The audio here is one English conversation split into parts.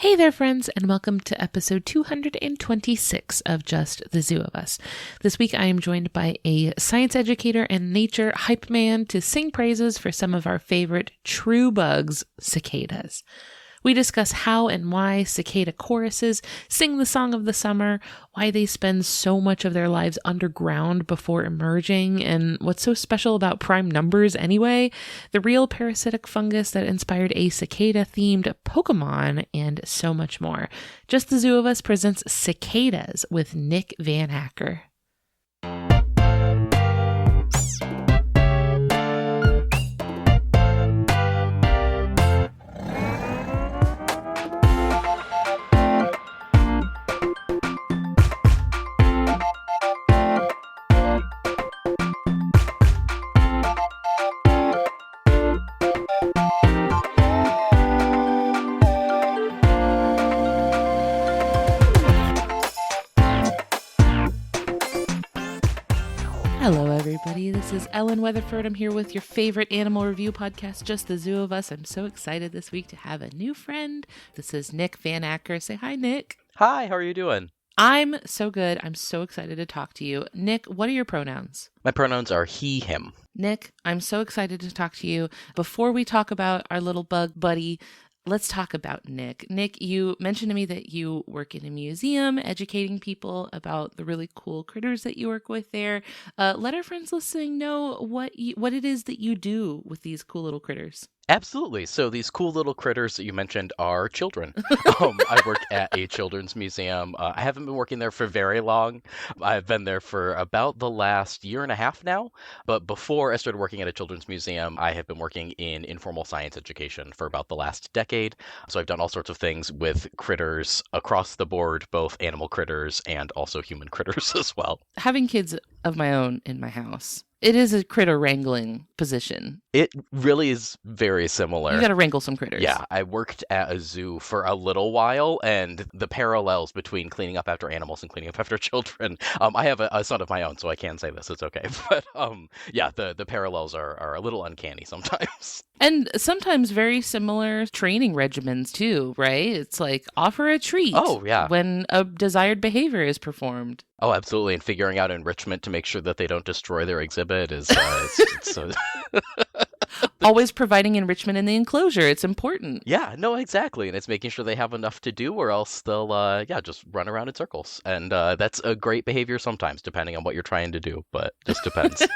Hey there, friends, and welcome to episode 226 of Just the Zoo of Us. This week, I am joined by a science educator and nature hype man to sing praises for some of our favorite true bugs, cicadas. We discuss how and why cicada choruses sing the song of the summer, why they spend so much of their lives underground before emerging, and what's so special about prime numbers anyway, the real parasitic fungus that inspired a cicada-themed Pokémon, and so much more. Just the Zoo of Us presents Cicadas with Nick VanAcker. Hello, everybody. This is Ellen Weatherford. I'm here with your favorite animal review podcast, Just the Zoo of Us. I'm so excited this week to have a new friend. This is Nick VanAcker. Say hi, Nick. Hi, how are you doing? I'm so good. I'm so excited to talk to you. Nick, what are your pronouns? My pronouns are he, him. Nick, I'm so excited to talk to you. Before we talk about our little bug buddy, let's talk about Nick. Nick, you mentioned to me that you work in a museum educating people about the really cool critters that you work with there. Let our friends listening know what it is that you do with these cool little critters. Absolutely. So these cool little critters that you mentioned are children. I work at a children's museum. I haven't been working there for very long. I've been there for about the last year and a half now. But before I started working at a children's museum, I have been working in informal science education for about the last decade. So I've done all sorts of things with critters across the board, both animal critters and also human critters as well. Having kids of my own in my house, it is a critter wrangling position. It really is very similar. You got to wrangle some critters. Yeah, I worked at a zoo for a little while, and the parallels between cleaning up after animals and cleaning up after children. I have a son of my own, so I can say this. It's okay. But yeah, the parallels are a little uncanny sometimes. And sometimes very similar training regimens too, right? It's like offer a treat when a desired behavior is performed. Oh, absolutely. And figuring out enrichment to make sure that they don't destroy their exhibit is always providing enrichment in the enclosure. It's important. Yeah, no, exactly. And it's making sure they have enough to do or else they'll, just run around in circles. And that's a great behavior sometimes, depending on what you're trying to do, but just depends.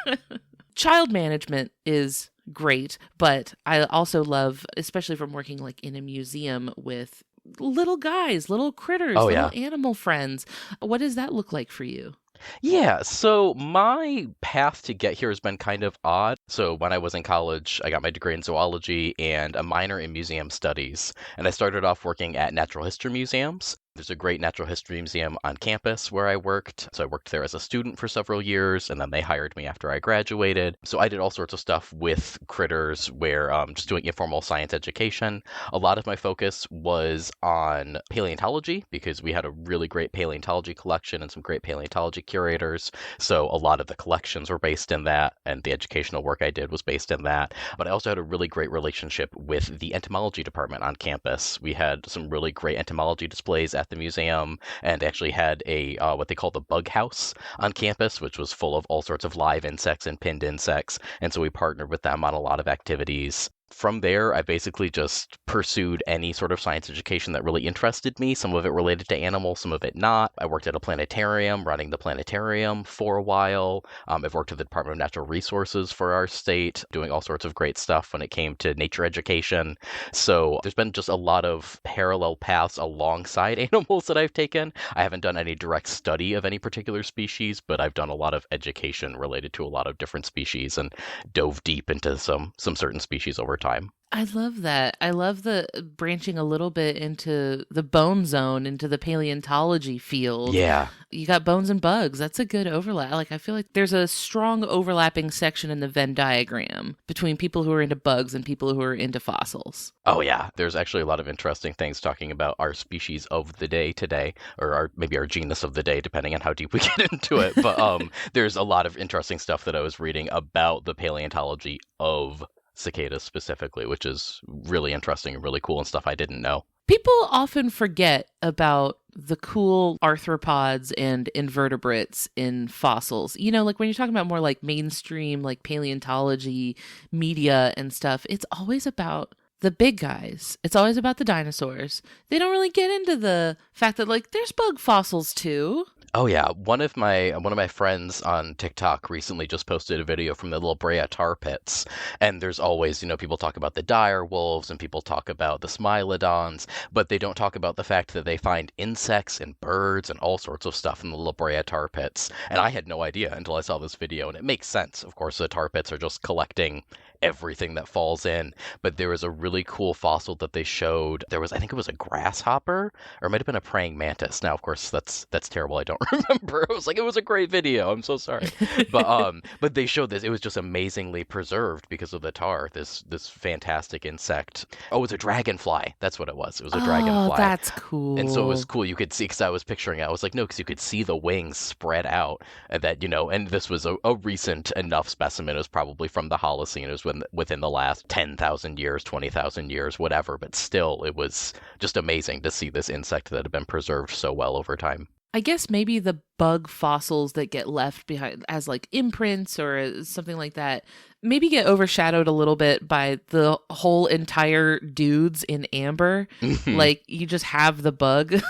Child management is great, but I also love, especially from working like in a museum with little guys, little critters, little animal friends. What does that look like for you? Yeah, so my path to get here has been kind of odd. So when I was in college, I got my degree in zoology and a minor in museum studies. And I started off working at natural history museums. There's a great natural history museum on campus where I worked. So I worked there as a student for several years, and then they hired me after I graduated. So I did all sorts of stuff with critters where just doing informal science education. A lot of my focus was on paleontology because we had a really great paleontology collection and some great paleontology curators. So a lot of the collections were based in that, and the educational work I did was based in that. But I also had a really great relationship with the entomology department on campus. We had some really great entomology displays at the museum, and actually had a what they call the bug house on campus, which was full of all sorts of live insects and pinned insects. And so we partnered with them on a lot of activities. From there, I basically just pursued any sort of science education that really interested me, some of it related to animals, some of it not. I worked at a planetarium, running the planetarium for a while. I've worked at the Department of Natural Resources for our state, doing all sorts of great stuff when it came to nature education. So there's been just a lot of parallel paths alongside animals that I've taken. I haven't done any direct study of any particular species, but I've done a lot of education related to a lot of different species and dove deep into some certain species over time. I love that. I love the branching a little bit into the bone zone, into the paleontology field. Yeah. You got bones and bugs. That's a good overlap. Like, I feel like there's a strong overlapping section in the Venn diagram between people who are into bugs and people who are into fossils. Oh, yeah. There's actually a lot of interesting things talking about our species of the day today, or maybe our genus of the day, depending on how deep we get into it. But there's a lot of interesting stuff that I was reading about the paleontology of cicadas specifically, which is really interesting and really cool and stuff I didn't know. People often forget about the cool arthropods and invertebrates in fossils. You know, like when you're talking about more like mainstream, like paleontology media and stuff, it's always about the big guys. It's always about the dinosaurs. They don't really get into the fact that like there's bug fossils too. Oh yeah, one of my friends on TikTok recently just posted a video from the La Brea tar pits, and there's always, people talk about the dire wolves and people talk about the smilodons, but they don't talk about the fact that they find insects and birds and all sorts of stuff in the La Brea tar pits. And I had no idea until I saw this video, and it makes sense. Of course, the tar pits are just collecting everything that falls in, but there was a really cool fossil that they showed. I think it was a grasshopper, or it might have been a praying mantis. Now, of course, that's terrible. I don't remember. It was a great video. I'm so sorry. But they showed this. It was just amazingly preserved because of the tar. This fantastic insect. Oh, it was a dragonfly. That's what it was. It was a dragonfly. Oh, that's cool. And so it was cool. You could see, because I was picturing it. I was like, no, because you could see the wings spread out, and that, and this was a recent enough specimen. It was probably from the Holocene. It was within the last 10,000 years, 20,000 years, whatever. But still, it was just amazing to see this insect that had been preserved so well over time. I guess maybe the bug fossils that get left behind as like imprints or something like that maybe get overshadowed a little bit by the whole entire dudes in amber. Like you just have the bug.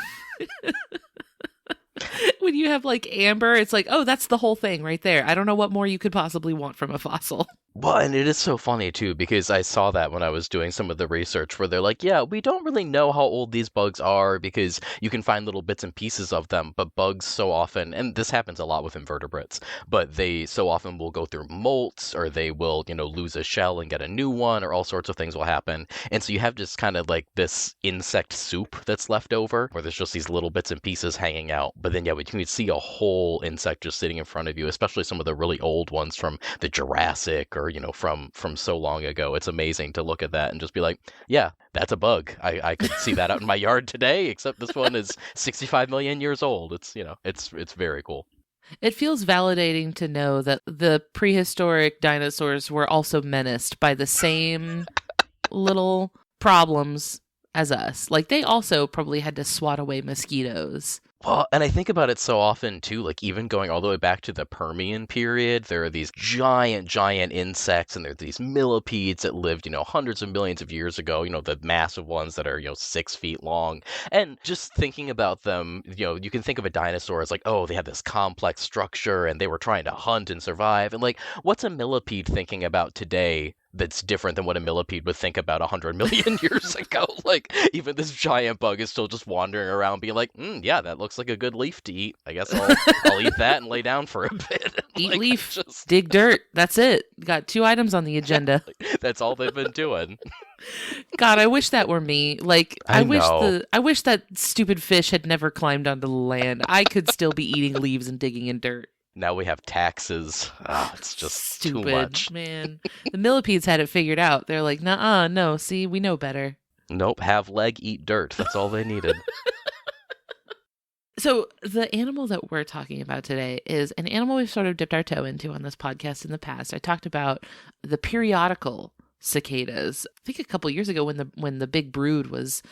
When you have like amber, it's like, oh, that's the whole thing right there. I don't know what more you could possibly want from a fossil. Well, and it is so funny, too, because I saw that when I was doing some of the research where they're like, yeah, we don't really know how old these bugs are because you can find little bits and pieces of them, but bugs so often, and this happens a lot with invertebrates, but they so often will go through molts, or they will, lose a shell and get a new one, or all sorts of things will happen. And so you have just kind of like this insect soup that's left over, where there's just these little bits and pieces hanging out. But then, yeah, you can see a whole insect just sitting in front of you, especially some of the really old ones from the Jurassic or from so long ago. It's amazing to look at that and just be like, yeah, that's a bug. I could see that out in my yard today, except this one is 65 million years old. It's it's very cool. It feels validating to know that the prehistoric dinosaurs were also menaced by the same little problems as us. Like they also probably had to swat away mosquitoes. Well, and I think about it so often, too, like even going all the way back to the Permian period, there are these giant insects, and there are these millipedes that lived, hundreds of millions of years ago, the massive ones that are, 6 feet long. And just thinking about them, you can think of a dinosaur as like, oh, they have this complex structure, and they were trying to hunt and survive. And like, what's a millipede thinking about today that's different than what a millipede would think about 100 million years ago? Like, even this giant bug is still just wandering around being like, yeah, that looks like a good leaf to eat. I guess I'll eat that and lay down for a bit. Eat like, leaf, dig dirt. That's it. Got 2 items on the agenda. That's all they've been doing. God, I wish that were me. Like, I wish that stupid fish had never climbed onto the land. I could still be eating leaves and digging in dirt. Now we have taxes. It's just stupid, too much. Man. The millipedes had it figured out. They're like, nuh-uh, no, see, we know better. Nope, have leg, eat dirt. That's all they needed. So the animal that we're talking about today is an animal we've sort of dipped our toe into on this podcast in the past. I talked about the periodical cicadas, I think a couple years ago when the big brood was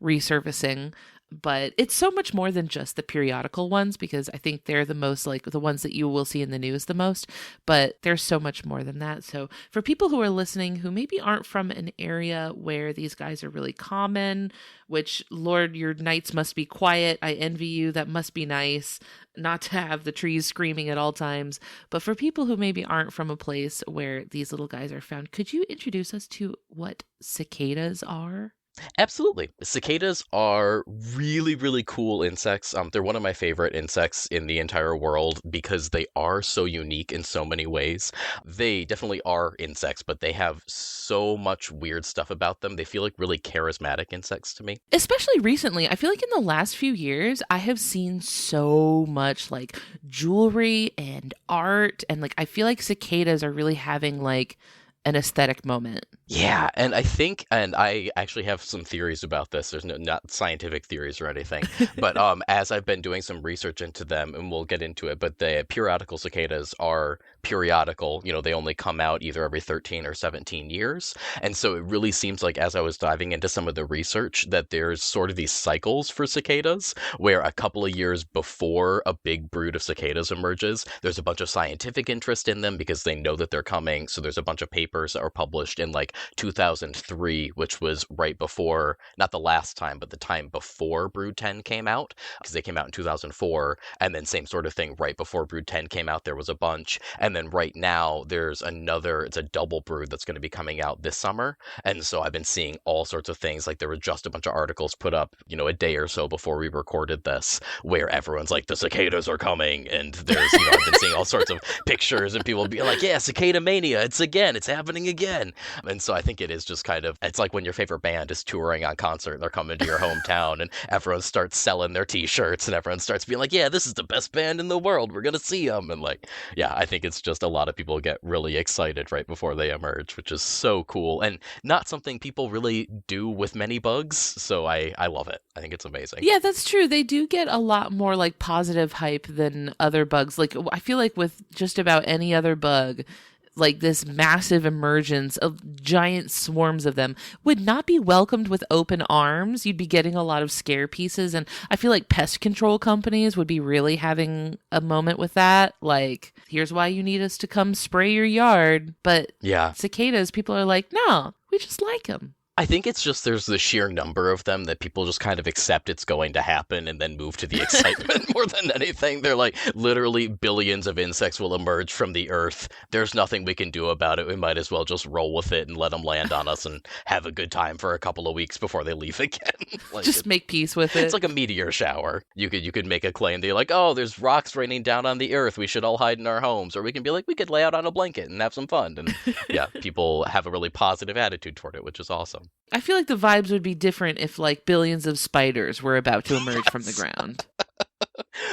resurfacing. But it's so much more than just the periodical ones, because I think they're the most like the ones that you will see in the news the most. But there's so much more than that. So for people who are listening who maybe aren't from an area where these guys are really common, which, Lord, your nights must be quiet. I envy you. That must be nice not to have the trees screaming at all times. But for people who maybe aren't from a place where these little guys are found, could you introduce us to what cicadas are? Absolutely. Cicadas are really, really cool insects. They're one of my favorite insects in the entire world because they are so unique in so many ways. They definitely are insects, but they have so much weird stuff about them. They feel like really charismatic insects to me. Especially recently. I feel like in the last few years, I have seen so much like jewelry and art. And like, I feel like cicadas are really having like an aesthetic moment. Yeah, and I actually have some theories about this. There's not scientific theories or anything, but as I've been doing some research into them, and we'll get into it, but the periodical cicadas are periodical. They only come out either every 13 or 17 years, and so it really seems like as I was diving into some of the research that there's sort of these cycles for cicadas, where a couple of years before a big brood of cicadas emerges, there's a bunch of scientific interest in them because they know that they're coming. So there's a bunch of papers that were published in like 2003, which was right before, not the last time, but the time before Brood 10 came out, because they came out in 2004. And then same sort of thing right before Brood 10 came out, there was a bunch. And then right now there's it's a double brood that's going to be coming out this summer. And so I've been seeing all sorts of things. Like there were just a bunch of articles put up, a day or so before we recorded this, where everyone's like, the cicadas are coming. And there's, I've been seeing all sorts of pictures and people being like, yeah, cicada mania, it's happening again. And so I think it is just it's like when your favorite band is touring on concert and they're coming to your hometown and everyone starts selling their t-shirts and everyone starts being like, yeah, this is the best band in the world. We're going to see them. And yeah, I think it's just a lot of people get really excited right before they emerge, which is so cool and not something people really do with many bugs. So I love it. I think it's amazing. Yeah, that's true. They do get a lot more like positive hype than other bugs. Like I feel like with just about any other bug, like this massive emergence of giant swarms of them would not be welcomed with open arms. You'd be getting a lot of scare pieces. And I feel like pest control companies would be really having a moment with that. Like, here's why you need us to come spray your yard. But yeah, cicadas, people are like, no, we just like them. I think it's just there's the sheer number of them that people just kind of accept it's going to happen and then move to the excitement more than anything. They're like, literally billions of insects will emerge from the earth. There's nothing we can do about it. We might as well just roll with it and let them land on us and have a good time for a couple of weeks before they leave again. Just make peace with it. It's like a meteor shower. You could make a claim that you're like, oh, there's rocks raining down on the earth. We should all hide in our homes. Or we can be like, we could lay out on a blanket and have some fun. And yeah, people have a really positive attitude toward it, which is awesome. I feel like the vibes would be different if like billions of spiders were about to emerge from the ground.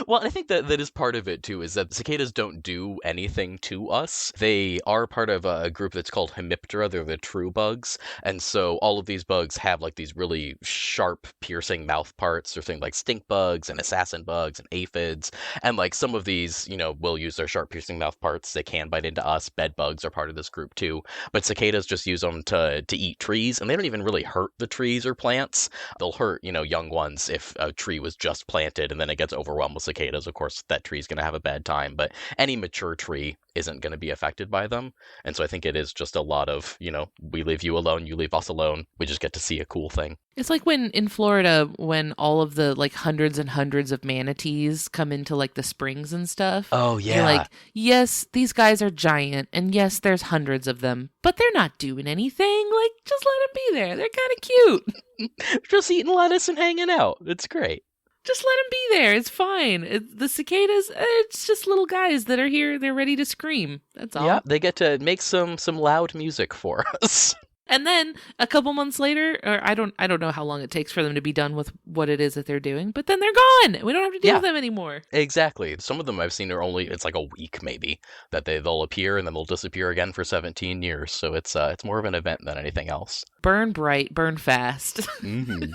Well, I think that is part of it, too, is that cicadas don't do anything to us. They are part of a group that's called Hemiptera. They're the true bugs. And so all of these bugs have like these really sharp, piercing mouth parts. There's things like stink bugs and assassin bugs and aphids. And like some of these, will use their sharp, piercing mouth parts. They can bite into us. Bed bugs are part of this group, too. But cicadas just use them to eat trees. And they don't even really hurt the trees or plants. They'll hurt, young ones if a tree was just planted and then it gets overwhelmed with cicadas. Of course, that tree's going to have a bad time, but any mature tree isn't going to be affected by them. And so I think it is just a lot of, we leave you alone, you leave us alone. We just get to see a cool thing. It's like when in Florida, when all of the like hundreds and hundreds of manatees come into like the springs and stuff. Oh, yeah. You're like, yes, these guys are giant. And yes, there's hundreds of them, but they're not doing anything. Like, just let them be there. They're kind of cute. Just eating lettuce and hanging out. It's great. Just let them be there. It's fine. The cicadas, it's just little guys that are here. They're ready to scream. That's all. Yeah, they get to make some loud music for us. And then a couple months later, or I don't know how long it takes for them to be done with what it is that they're doing, but then they're gone. We don't have to deal with them anymore. Exactly. Some of them I've seen it's like a week maybe that they'll appear and then they'll disappear again for 17 years. So it's more of an event than anything else. Burn bright, burn fast. Mm-hmm.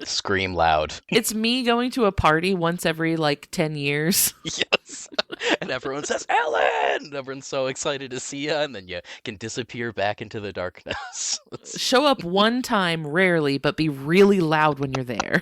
Scream loud. It's me going to a party once every like 10 years. Yes. And everyone says, Ellen! Everyone's so excited to see you, and then you can disappear back into the darkness. Show up one time, rarely, but be really loud when you're there.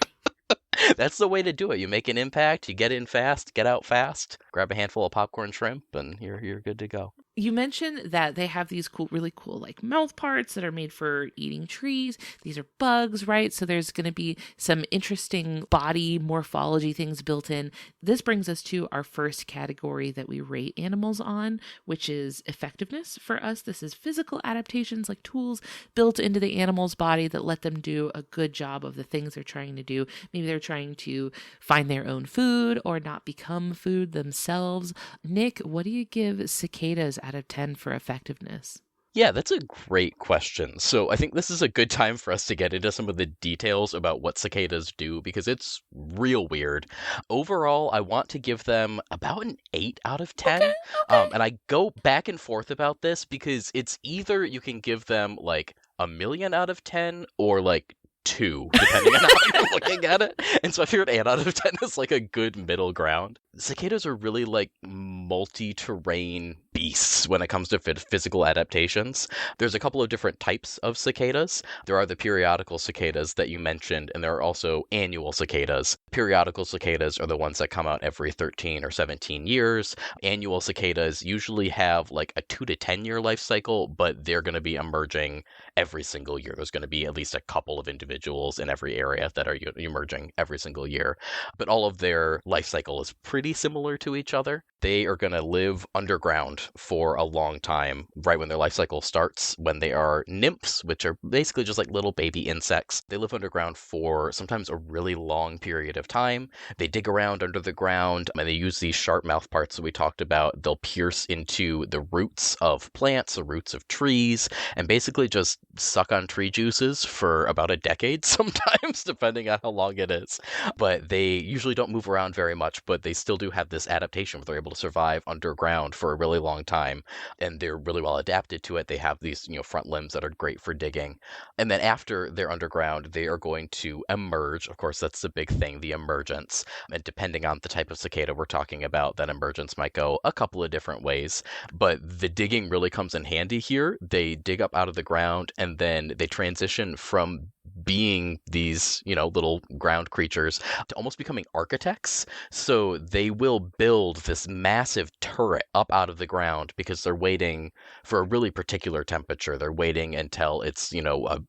That's the way to do it. You make an impact, you get in fast, get out fast, grab a handful of popcorn shrimp, and you're good to go. You mentioned that they have these really cool like mouth parts that are made for eating trees. These are bugs, right? So there's going to be some interesting body morphology things built in. This brings us to our first category that we rate animals on, which is effectiveness. For us, this is physical adaptations, like tools built into the animal's body that let them do a good job of the things they're trying to do. Maybe they're trying to find their own food or not become food themselves. Nick, what do you give cicadas out of 10 for effectiveness? Yeah, that's a great question. So I think this is a good time for us to get into some of the details about what cicadas do because it's real weird. Overall, I want to give them about an 8 out of Okay, 10. okay. And I go back and forth about this because it's either you can give them like a million out of 10 or like 2, depending on how you're looking at it. And so I figured 8 out of 10 is like a good middle ground. Cicadas are really like multi-terrain beasts when it comes to physical adaptations. There's a couple of different types of cicadas. There are the periodical cicadas that you mentioned, and there are also annual cicadas. Periodical cicadas are the ones that come out every 13 or 17 years. Annual cicadas usually have like a 2 to 10 year life cycle, but they're going to be emerging every single year. There's going to be at least a couple of individuals in every area that are emerging every single year. But all of their life cycle is pretty similar to each other. They are going to live underground for a long time, right when their life cycle starts. When they are nymphs, which are basically just like little baby insects, they live underground for sometimes a really long period of time. They dig around under the ground, and they use these sharp mouth parts that we talked about. They'll pierce into the roots of plants, the roots of trees, and basically just suck on tree juices for about a decade sometimes, depending on how long it is. But they usually don't move around very much, but they still do have this adaptation where they're able to survive underground for a really long time, and they're really well adapted to it. They have these, front limbs that are great for digging. And then after they're underground, they are going to emerge. Of course, that's the big thing, the emergence. And depending on the type of cicada we're talking about, that emergence might go a couple of different ways. But the digging really comes in handy here. They dig up out of the ground, and then they transition from being these, little ground creatures to almost becoming architects. So they will build this massive turret up out of the ground because they're waiting for a really particular temperature. They're waiting until it's, a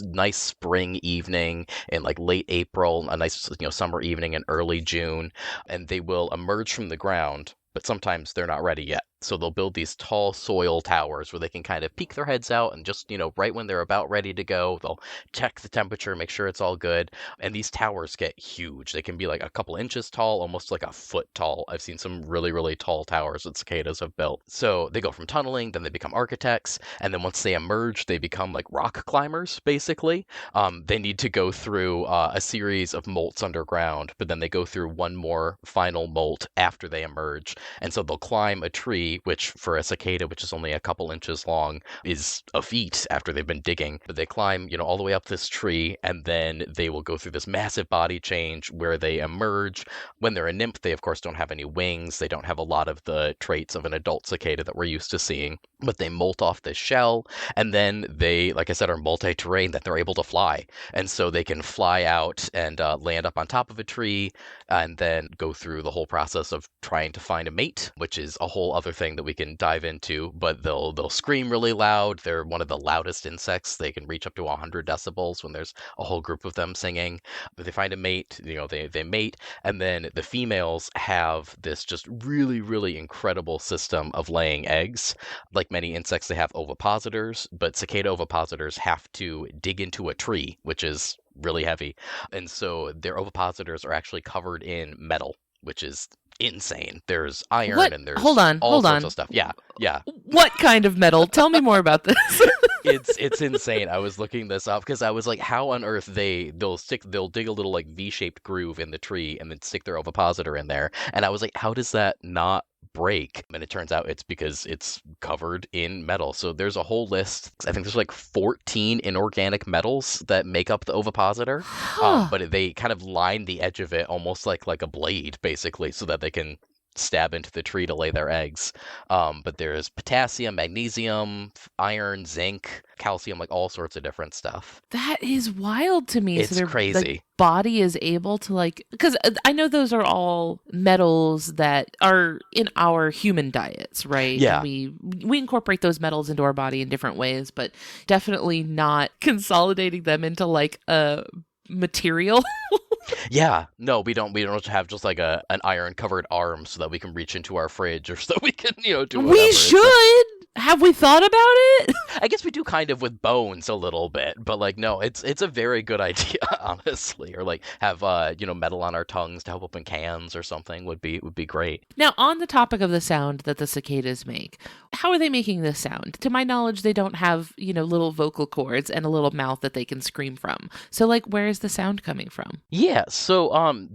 nice spring evening in like late April, a nice, summer evening in early June, and they will emerge from the ground. But sometimes they're not ready yet. So they'll build these tall soil towers where they can kind of peek their heads out and just, right when they're about ready to go, they'll check the temperature, make sure it's all good. And these towers get huge. They can be like a couple inches tall, almost like a foot tall. I've seen some really, really tall towers that cicadas have built. So they go from tunneling, then they become architects. And then once they emerge, they become like rock climbers, basically. They need to go through a series of molts underground, but then they go through one more final molt after they emerge. And so they'll climb a tree, which for a cicada, which is only a couple inches long, is a feat after they've been digging. But they climb, all the way up this tree, and then they will go through this massive body change where they emerge. When they're a nymph, they of course don't have any wings. They don't have a lot of the traits of an adult cicada that we're used to seeing. But they molt off this shell, and then they, like I said, are multi-terrain, that they're able to fly. And so they can fly out and land up on top of a tree, and then go through the whole process of trying to find a mate, which is a whole other thing that we can dive into. But they'll scream really loud. They're one of the loudest insects. They can reach up to 100 decibels when there's a whole group of them singing. But they find a mate, they mate, and then the females have this just really, really incredible system of laying eggs. Like many insects, they have ovipositors, but cicada ovipositors have to dig into a tree, which is really heavy. And so their ovipositors are actually covered in metal, which is insane. There's iron What? and there's Hold on. all sorts of stuff. Yeah. What kind of metal? Tell me more about this. It's insane. I was looking this up because I was like, how on earth they'll dig a little like V-shaped groove in the tree and then stick their ovipositor in there. And I was like, how does that not break? And it turns out it's because it's covered in metal. So there's a whole list. I think there's like 14 inorganic metals that make up the ovipositor. But they kind of line the edge of it almost like a blade, basically, so that they can stab into the tree to lay their eggs. But there's potassium, magnesium, iron, zinc, calcium, like all sorts of different stuff. That is wild to me. It's so crazy. The body is able to because I know those are all metals that are in our human diets, right? Yeah. And we incorporate those metals into our body in different ways, but definitely not consolidating them into like a material. Yeah, no, we don't have just like an iron covered arm so that we can reach into our fridge or so that we can, do whatever. We should. Have we thought about it? I guess we do kind of with bones a little bit, but like no, it's a very good idea, honestly. Or like have metal on our tongues to help open cans or something would be great. Now, on the topic of the sound that the cicadas make, how are they making this sound? To my knowledge, they don't have, little vocal cords and a little mouth that they can scream from. So, like, where is the sound coming from? Yeah, so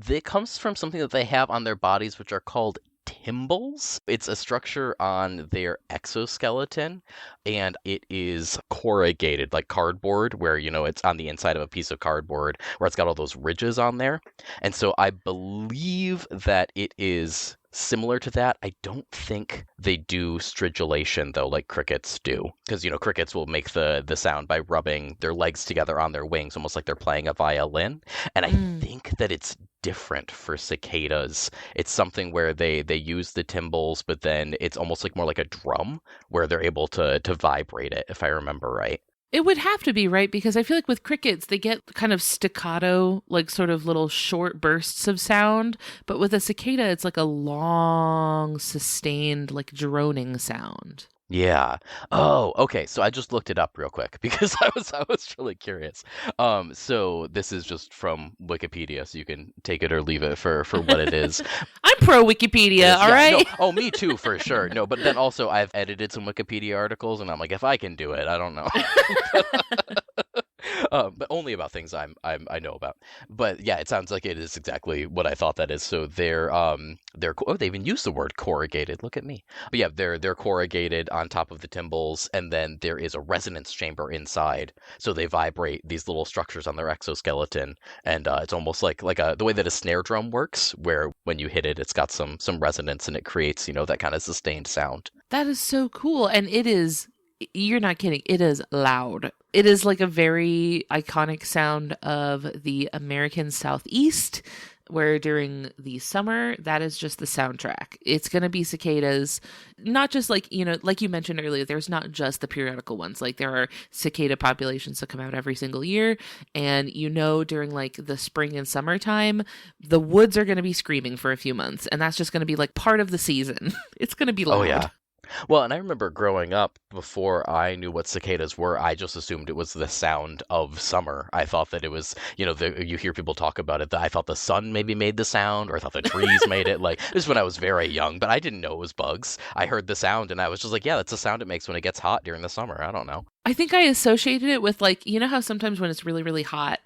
it comes from something that they have on their bodies, which are called tymbals. It's a structure on their exoskeleton, and it is corrugated like cardboard, where it's on the inside of a piece of cardboard, where it's got all those ridges on there. And so I believe that it is similar to that. I don't think they do stridulation though, like crickets do, because crickets will make the sound by rubbing their legs together on their wings, almost like they're playing a violin. And I think that it's different for cicadas. It's something where they use the timbals, but then it's almost like more like a drum, where they're able to vibrate it, if I remember right. It would have to be, right? Because I feel like with crickets, they get kind of staccato, like sort of little short bursts of sound. But with a cicada, it's like a long, sustained, like droning sound. Yeah. Oh, okay. So I just looked it up real quick because I was really curious. So this is just from Wikipedia, so you can take it or leave it for what it is. I'm pro Wikipedia, all Yeah, right? no, oh, me too, for sure. No, but then also I've edited some Wikipedia articles, and I'm like, if I can do it, I don't know. But only about things I know about. But yeah, it sounds like it is exactly what I thought that is. So they even use the word corrugated. Look at me. But yeah, they're corrugated on top of the timbals, and then there is a resonance chamber inside. So they vibrate these little structures on their exoskeleton, and it's almost like the way that a snare drum works, where when you hit it, it's got some resonance, and it creates that kind of sustained sound. That is so cool. And it is, you're not kidding, it is loud. It is like a very iconic sound of the American Southeast, where during the summer, that is just the soundtrack. It's going to be cicadas, not just like you mentioned earlier, there's not just the periodical ones. Like there are cicada populations that come out every single year. And during like the spring and summertime, the woods are going to be screaming for a few months. And that's just going to be like part of the season. It's going to be loud. Oh yeah. Well, and I remember growing up, before I knew what cicadas were, I just assumed it was the sound of summer. I thought that it was, you hear people talk about it, that I thought the sun maybe made the sound, or I thought the trees made it. Like, this is when I was very young, but I didn't know it was bugs. I heard the sound, and I was just like, yeah, that's the sound it makes when it gets hot during the summer. I don't know. I think I associated it with like, how sometimes when it's really, really hot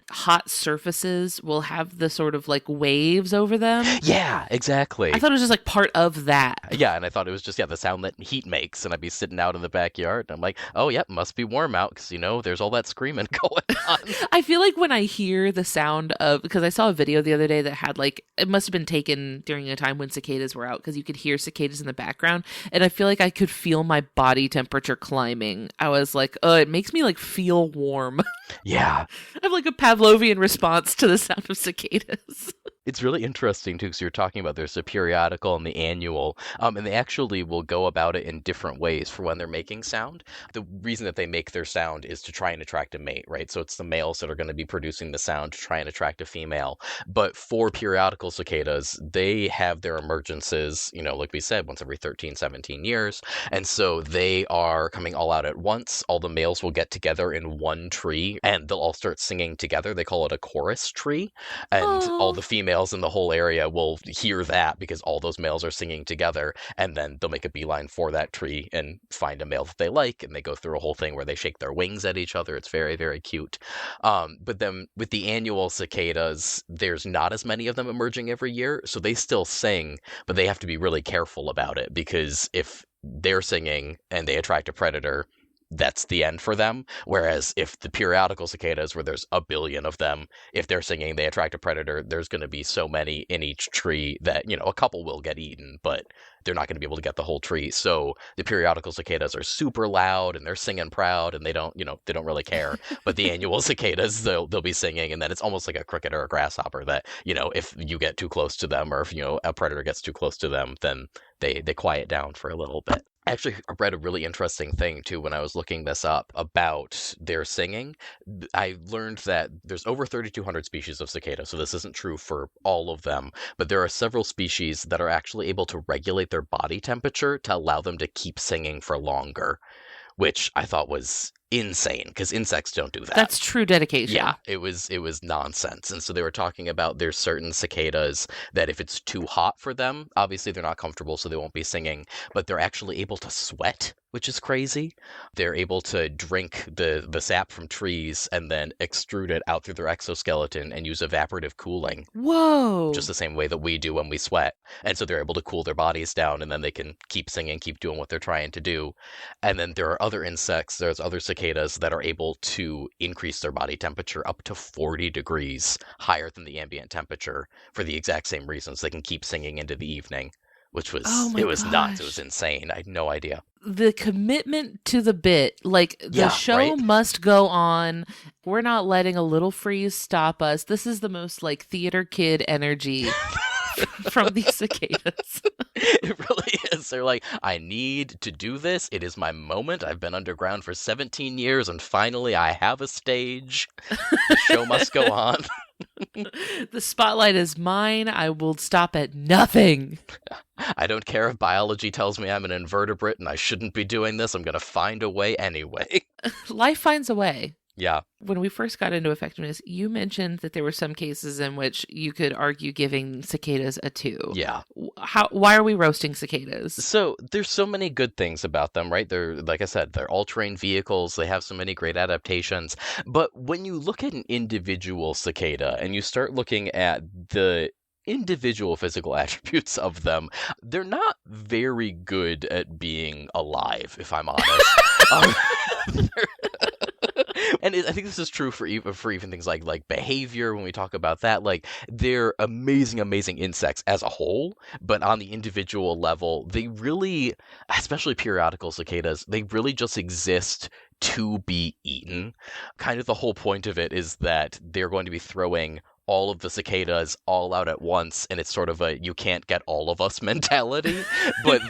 surfaces will have the sort of like waves over them. Yeah, exactly. I thought it was just like part of that. Yeah, and I thought it was just, the sound that heat makes, and I'd be sitting out in the backyard, and I'm like, oh, yeah, must be warm out, because, there's all that screaming going on. I feel like when I hear the sound of, because I saw a video the other day that had like, it must have been taken during a time when cicadas were out, because you could hear cicadas in the background, and I feel like I could feel my body temperature climbing. I was like, oh, it makes me like feel warm. Yeah. I have like a Pavlovian response to the sound of cicadas. It's really interesting, too, because you're talking about there's the periodical and the annual, and they actually will go about it in different ways for when they're making sound. The reason that they make their sound is to try and attract a mate, right? So it's the males that are going to be producing the sound to try and attract a female. But for periodical cicadas, they have their emergences, like we said, once every 13, 17 years. And so they are coming all out at once. All the males will get together in one tree, and they'll all start singing together. They call it a chorus tree. And all the females in the whole area will hear that because all those males are singing together, and then they'll make a beeline for that tree and find a male that they like, and they go through a whole thing where they shake their wings at each other. It's very, very cute. But then with the annual cicadas, there's not as many of them emerging every year, so they still sing, but they have to be really careful about it, because if they're singing and they attract a predator, that's the end for them. Whereas if the periodical cicadas, where there's a billion of them, if they're singing, they attract a predator, there's going to be so many in each tree that, a couple will get eaten, but they're not going to be able to get the whole tree. So the periodical cicadas are super loud, and they're singing proud, and they don't really care. But the annual cicadas, they'll be singing, and then it's almost like a cricket or a grasshopper that, if you get too close to them, or if, a predator gets too close to them, then they quiet down for a little bit. I actually read a really interesting thing too when I was looking this up about their singing. I learned that there's over 3,200 species of cicada, so this isn't true for all of them, but there are several species that are actually able to regulate their body temperature to allow them to keep singing for longer, which I thought was insane because insects don't do that. That's true dedication. Yeah, it was nonsense. And so they were talking about there's certain cicadas that if it's too hot for them, obviously they're not comfortable, so they won't be singing, but they're actually able to sweat, which is crazy. They're able to drink the sap from trees and then extrude it out through their exoskeleton and use evaporative cooling. Whoa. Just the same way that we do when we sweat. And so they're able to cool their bodies down, and then they can keep singing, keep doing what they're trying to do. And then there are other insects, there's other cicadas that are able to increase their body temperature up to 40 degrees higher than the ambient temperature for the exact same reasons. They can keep singing into the evening, which was, it was nuts. It was insane. I had no idea. The commitment to the bit, like the show must go on. We're not letting a little freeze stop us. This is the most like theater kid energy from these cicadas. It really is. They're like, I need to do this. It is my moment. I've been underground for 17 years and finally I have a stage. The show must go on. The spotlight is mine. I will stop at nothing. I don't care if biology tells me I'm an invertebrate and I shouldn't be doing this. I'm going to find a way anyway. Life finds a way. Yeah. When we first got into effectiveness, you mentioned that there were some cases in which you could argue giving cicadas a 2. Yeah. Why are we roasting cicadas? So there's so many good things about them, right? They're, like I said, they're all-terrain vehicles. They have so many great adaptations. But when you look at an individual cicada and you start looking at the individual physical attributes of them, they're not very good at being alive, if I'm honest. And I think this is true for even things like behavior. When we talk about that, like they're amazing insects as a whole, but on the individual level, they really, especially periodical cicadas, they really just exist to be eaten. Kind of the whole point of it is that they're going to be throwing all of the cicadas all out at once, and it's sort of a you can't get all of us mentality. But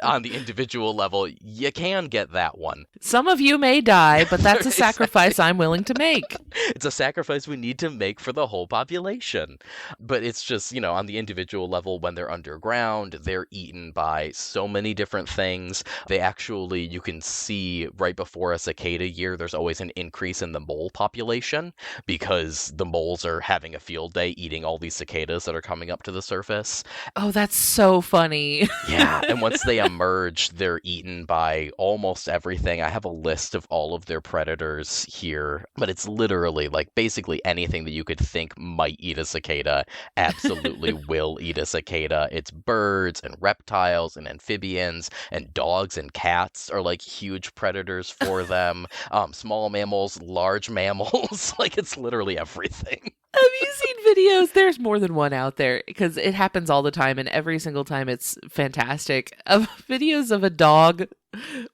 on the individual level, you can get that one. Some of you may die, but that's a sacrifice I'm willing to make. It's a sacrifice we need to make for the whole population. But it's just, on the individual level, when they're underground, they're eaten by so many different things. They actually, you can see right before a cicada year, there's always an increase in the mole population because the moles are having a field day eating all these cicadas that are coming up to the surface. Oh, that's so funny. Yeah, and once they emerge, they're eaten by almost everything. I have a list of all of their predators here, but it's literally like basically anything that you could think might eat a cicada absolutely will eat a cicada. It's birds and reptiles and amphibians and dogs and cats are like huge predators for them. Small mammals, large mammals, like it's literally everything. Have you seen videos? There's more than one out there because it happens all the time, and every single time it's fantastic. Of videos of a dog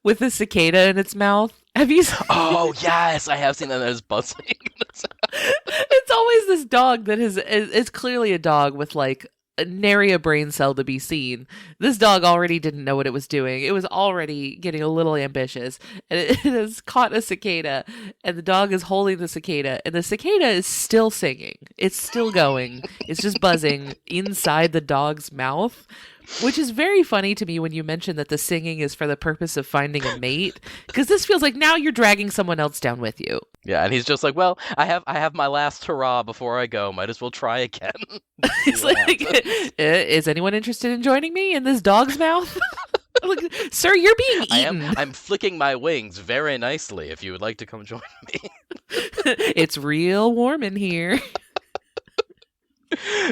with a cicada in its mouth. Have you seen? Oh, yes, I have seen that as buzzing. It's always this dog that it's clearly a dog with like nary a brain cell to be seen. This dog already didn't know what it was doing. It was already getting a little ambitious, and it has caught a cicada, and the dog is holding the cicada, and the cicada is still singing. It's still going. It's just buzzing inside the dog's mouth, which is very funny to me when you mention that the singing is for the purpose of finding a mate, because this feels like now you're dragging someone else down with you. Yeah, and he's just like, well, I have my last hurrah before I go. Might as well try again. It's like, is anyone interested in joining me in this dog's mouth? Like, sir, you're being eaten. I'm flicking my wings very nicely if you would like to come join me. It's real warm in here.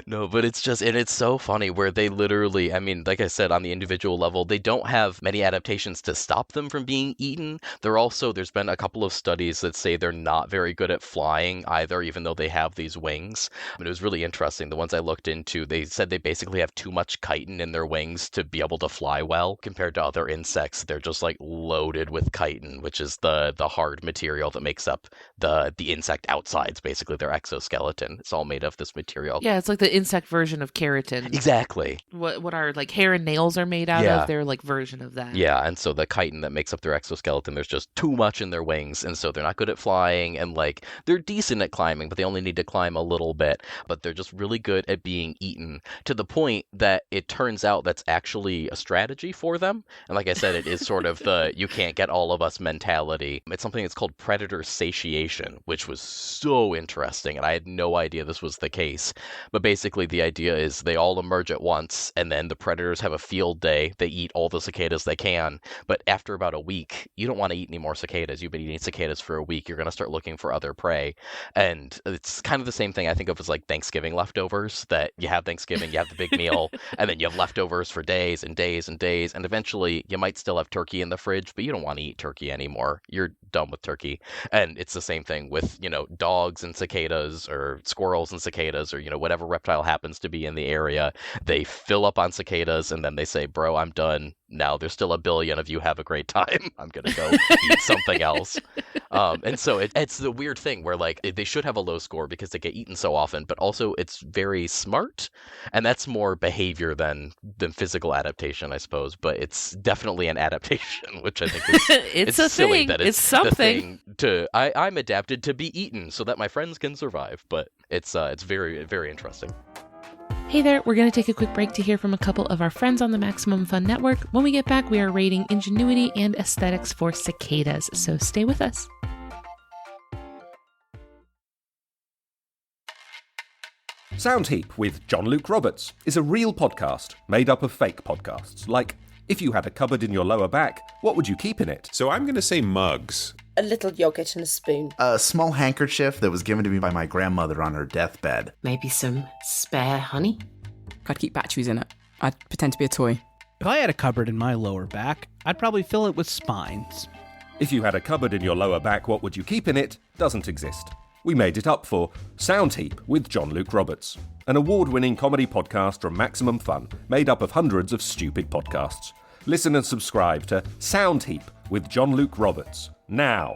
No, but it's just, and it's so funny where they literally, I mean, like I said, on the individual level, they don't have many adaptations to stop them from being eaten. There's been a couple of studies that say they're not very good at flying either, even though they have these wings. But it was really interesting. The ones I looked into, they said they basically have too much chitin in their wings to be able to fly well compared to other insects. They're just like loaded with chitin, which is the hard material that makes up the insect outsides, basically their exoskeleton. It's all made of this material Yeah, it's like the insect version of keratin. Exactly. What our like hair and nails are made out of, their like version of that. Yeah, and so the chitin that makes up their exoskeleton, there's just too much in their wings, and so they're not good at flying, and like they're decent at climbing, but they only need to climb a little bit. But they're just really good at being eaten, to the point that it turns out that's actually a strategy for them. And like I said, it is sort of the you can't get all of us mentality. It's something that's called predator satiation, which was so interesting, and I had no idea this was the case. But basically the idea is they all emerge at once, and then the predators have a field day. They eat all the cicadas they can, but after about a week, you don't want to eat any more cicadas. You've been eating cicadas for a week. You're going to start looking for other prey. And it's kind of the same thing I think of as like Thanksgiving leftovers, that you have Thanksgiving, you have the big meal, and then you have leftovers for days and days and days. And eventually you might still have turkey in the fridge, but you don't want to eat turkey anymore. You're done with turkey. And it's the same thing with, dogs and cicadas, or squirrels and cicadas, or, whatever reptile happens to be in the area. They fill up on cicadas, and then they say, bro, I'm done. Now there's still a billion of you. Have a great time. I'm going to go eat something else. And so it's the weird thing where like they should have a low score because they get eaten so often, but also it's very smart. And that's more behavior than physical adaptation, I suppose. But it's definitely an adaptation, which I think is it's a silly thing. that It's something. I'm adapted to be eaten so that my friends can survive. But it's very, very interesting. Hey there, we're going to take a quick break to hear from a couple of our friends on the Maximum Fun Network. When we get back, we are rating ingenuity and aesthetics for cicadas, so stay with us. Sound Heap with John Luke Roberts is a real podcast made up of fake podcasts. Like, if you had a cupboard in your lower back, what would you keep in it? So I'm going to say mugs. A little yogurt and a spoon. A small handkerchief that was given to me by my grandmother on her deathbed. Maybe some spare honey. I'd keep batteries in it. I'd pretend to be a toy. If I had a cupboard in my lower back, I'd probably fill it with spines. If you had a cupboard in your lower back, what would you keep in it? Doesn't exist. We made it up for Sound Heap with John Luke Roberts, an award-winning comedy podcast from Maximum Fun, made up of hundreds of stupid podcasts. Listen and subscribe to Sound Heap with John Luke Roberts now.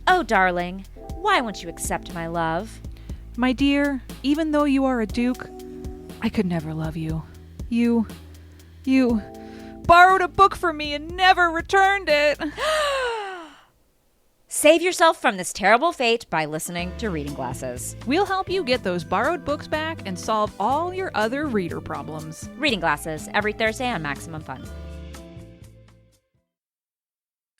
Oh, darling, why won't you accept my love? My dear, even though you are a duke, I could never love you. You borrowed a book from me and never returned it. Save yourself from this terrible fate by listening to Reading Glasses. We'll help you get those borrowed books back and solve all your other reader problems. Reading Glasses, every Thursday on Maximum Fun.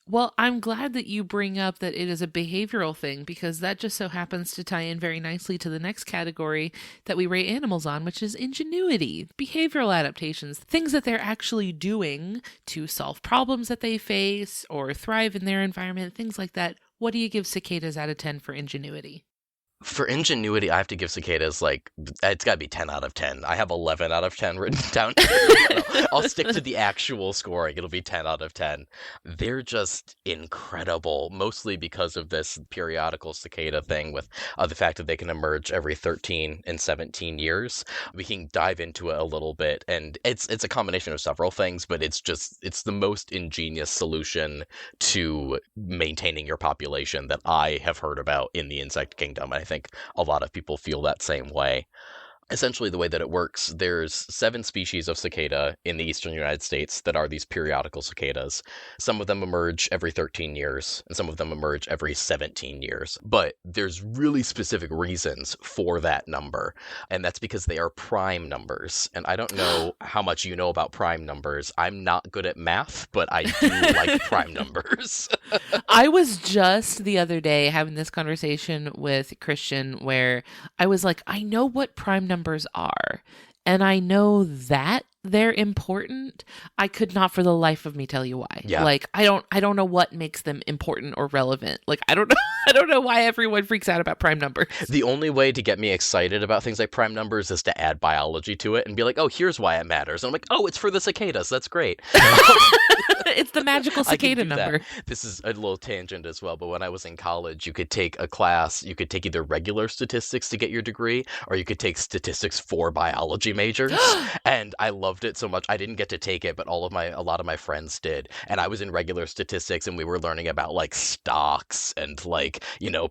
Well, I'm glad that you bring up that it is a behavioral thing, because that just so happens to tie in very nicely to the next category that we rate animals on, which is ingenuity, behavioral adaptations, things that they're actually doing to solve problems that they face or thrive in their environment, things like that. What do you give cicadas out of 10 for ingenuity? For ingenuity, I have to give cicadas, it's got to be 10 out of 10. I have 11 out of 10 written down here. I'll stick to the actual scoring. It'll be 10 out of 10. They're just incredible, mostly because of this periodical cicada thing with the fact that they can emerge every 13 and 17 years. We can dive into it a little bit, and it's a combination of several things, but it's the most ingenious solution to maintaining your population that I have heard about in the insect kingdom. I think a lot of people feel that same way. Essentially, the way that it works, there's 7 species of cicada in the eastern United States that are these periodical cicadas. Some of them emerge every 13 years, and some of them emerge every 17 years. But there's really specific reasons for that number, and that's because they are prime numbers. And I don't know how much you know about prime numbers. I'm not good at math, but I do like prime numbers. I was just the other day having this conversation with Christian where I was like, I know what prime numbers are, and I know that they're important. I could not for the life of me tell you why. Yeah. I don't know what makes them important or relevant. I don't know why everyone freaks out about prime numbers. The only way to get me excited about things like prime numbers is to add biology to it and be like, oh, here's why it matters. And I'm like, oh, it's for the cicadas. That's great. It's the magical cicada number. This is a little tangent as well, but when I was in college, you could take a class, you could take either regular statistics to get your degree, or you could take statistics for biology majors. And I loved loved it so much. I didn't get to take it, but a lot of my friends did. And I was in regular statistics, and we were learning about like stocks and like,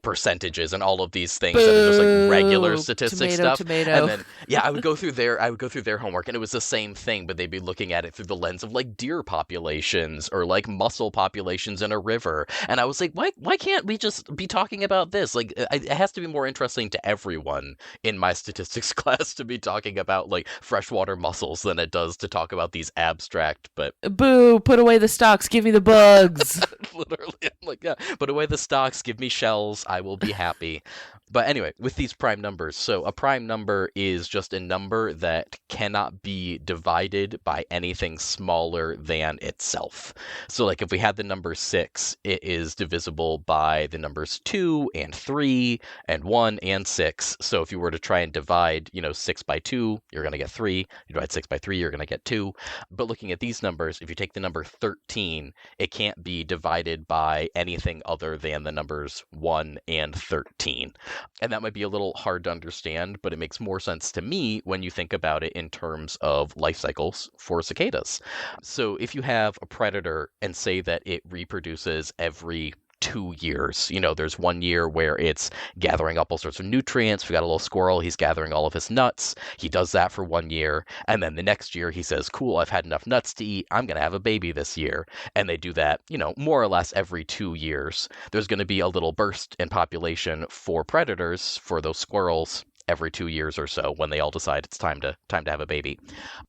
percentages and all of these things that are just like regular statistics stuff. Tomato. And then I would go through their homework, and it was the same thing, but they'd be looking at it through the lens of like deer populations or like mussel populations in a river. And I was like, why can't we just be talking about this? Like, it has to be more interesting to everyone in my statistics class to be talking about like freshwater mussels than it does to talk about these abstract, but boo, put away the stocks, give me the bugs. literally, I'm like, yeah, put away the stocks, give me shells, I will be happy. But anyway, with these prime numbers, so a prime number is just a number that cannot be divided by anything smaller than itself. So like if we had the number 6, it is divisible by the numbers 2 and 3 and 1 and 6. So if you were to try and divide, 6 by 2, you're going to get 3. You divide 6 by 3, you're going to get 2. But looking at these numbers, if you take the number 13, it can't be divided by anything other than the numbers 1 and 13. And that might be a little hard to understand, but it makes more sense to me when you think about it in terms of life cycles for cicadas. So if you have a predator and say that it reproduces every 2 years. There's 1 year where it's gathering up all sorts of nutrients. We got a little squirrel. He's gathering all of his nuts. He does that for 1 year. And then the next year he says, cool, I've had enough nuts to eat. I'm going to have a baby this year. And they do that, more or less every 2 years. There's going to be a little burst in population for predators, for those squirrels, every 2 years or so when they all decide it's time to have a baby.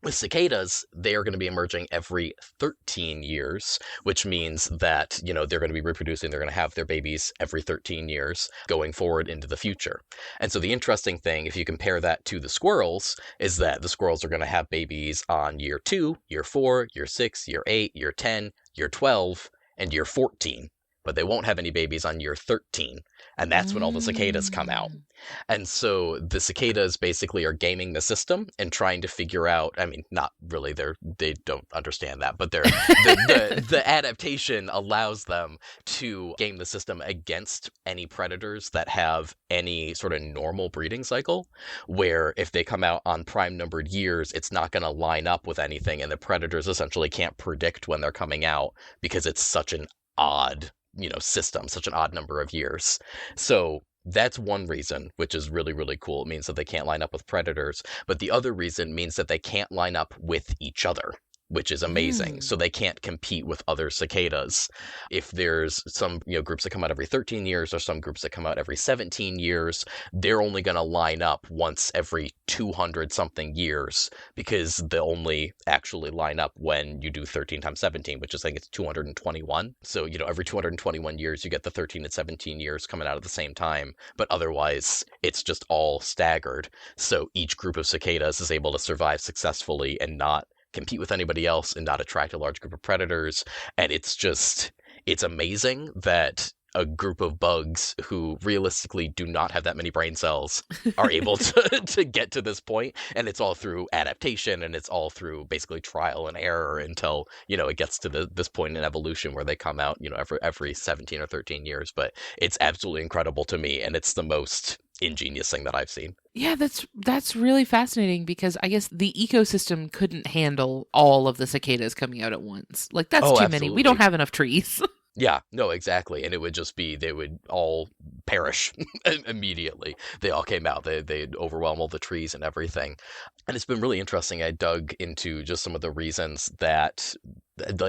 With cicadas, they are going to be emerging every 13 years, which means that, they're going to be reproducing, they're going to have their babies every 13 years going forward into the future. And so the interesting thing, if you compare that to the squirrels, is that the squirrels are going to have babies on year 2, year 4, year 6, year 8, year 10, year 12, and year 14. But they won't have any babies on year 13. And that's when all the cicadas come out. And so the cicadas basically are gaming the system and trying to figure out, not really, they don't understand that, but the adaptation allows them to game the system against any predators that have any sort of normal breeding cycle, where if they come out on prime numbered years, it's not going to line up with anything, and the predators essentially can't predict when they're coming out because it's such an odd system, such an odd number of years. So that's one reason, which is really, really cool. It means that they can't line up with predators. But the other reason means that they can't line up with each other, which is amazing. So they can't compete with other cicadas. If there's some groups that come out every 13 years or some groups that come out every 17 years, they're only going to line up once every 200 something years, because they'll only actually line up when you do 13 times 17, which is, I think it's 221. So, every 221 years, you get the 13 and 17 years coming out at the same time. But otherwise, it's just all staggered. So each group of cicadas is able to survive successfully and not compete with anybody else and not attract a large group of predators. And it's amazing that a group of bugs who realistically do not have that many brain cells are able to get to this point. And it's all through adaptation, and it's all through basically trial and error until, it gets to this point in evolution where they come out, every 17 or 13 years. But it's absolutely incredible to me, and it's the most ingenious thing that I've seen. Yeah, that's really fascinating, because I guess the ecosystem couldn't handle all of the cicadas coming out at once. Like, that's too many. We don't have enough trees. Yeah, no, exactly. And it would just be, they would all perish immediately. They all came out. They'd overwhelm all the trees and everything. And it's been really interesting. I dug into just some of the reasons that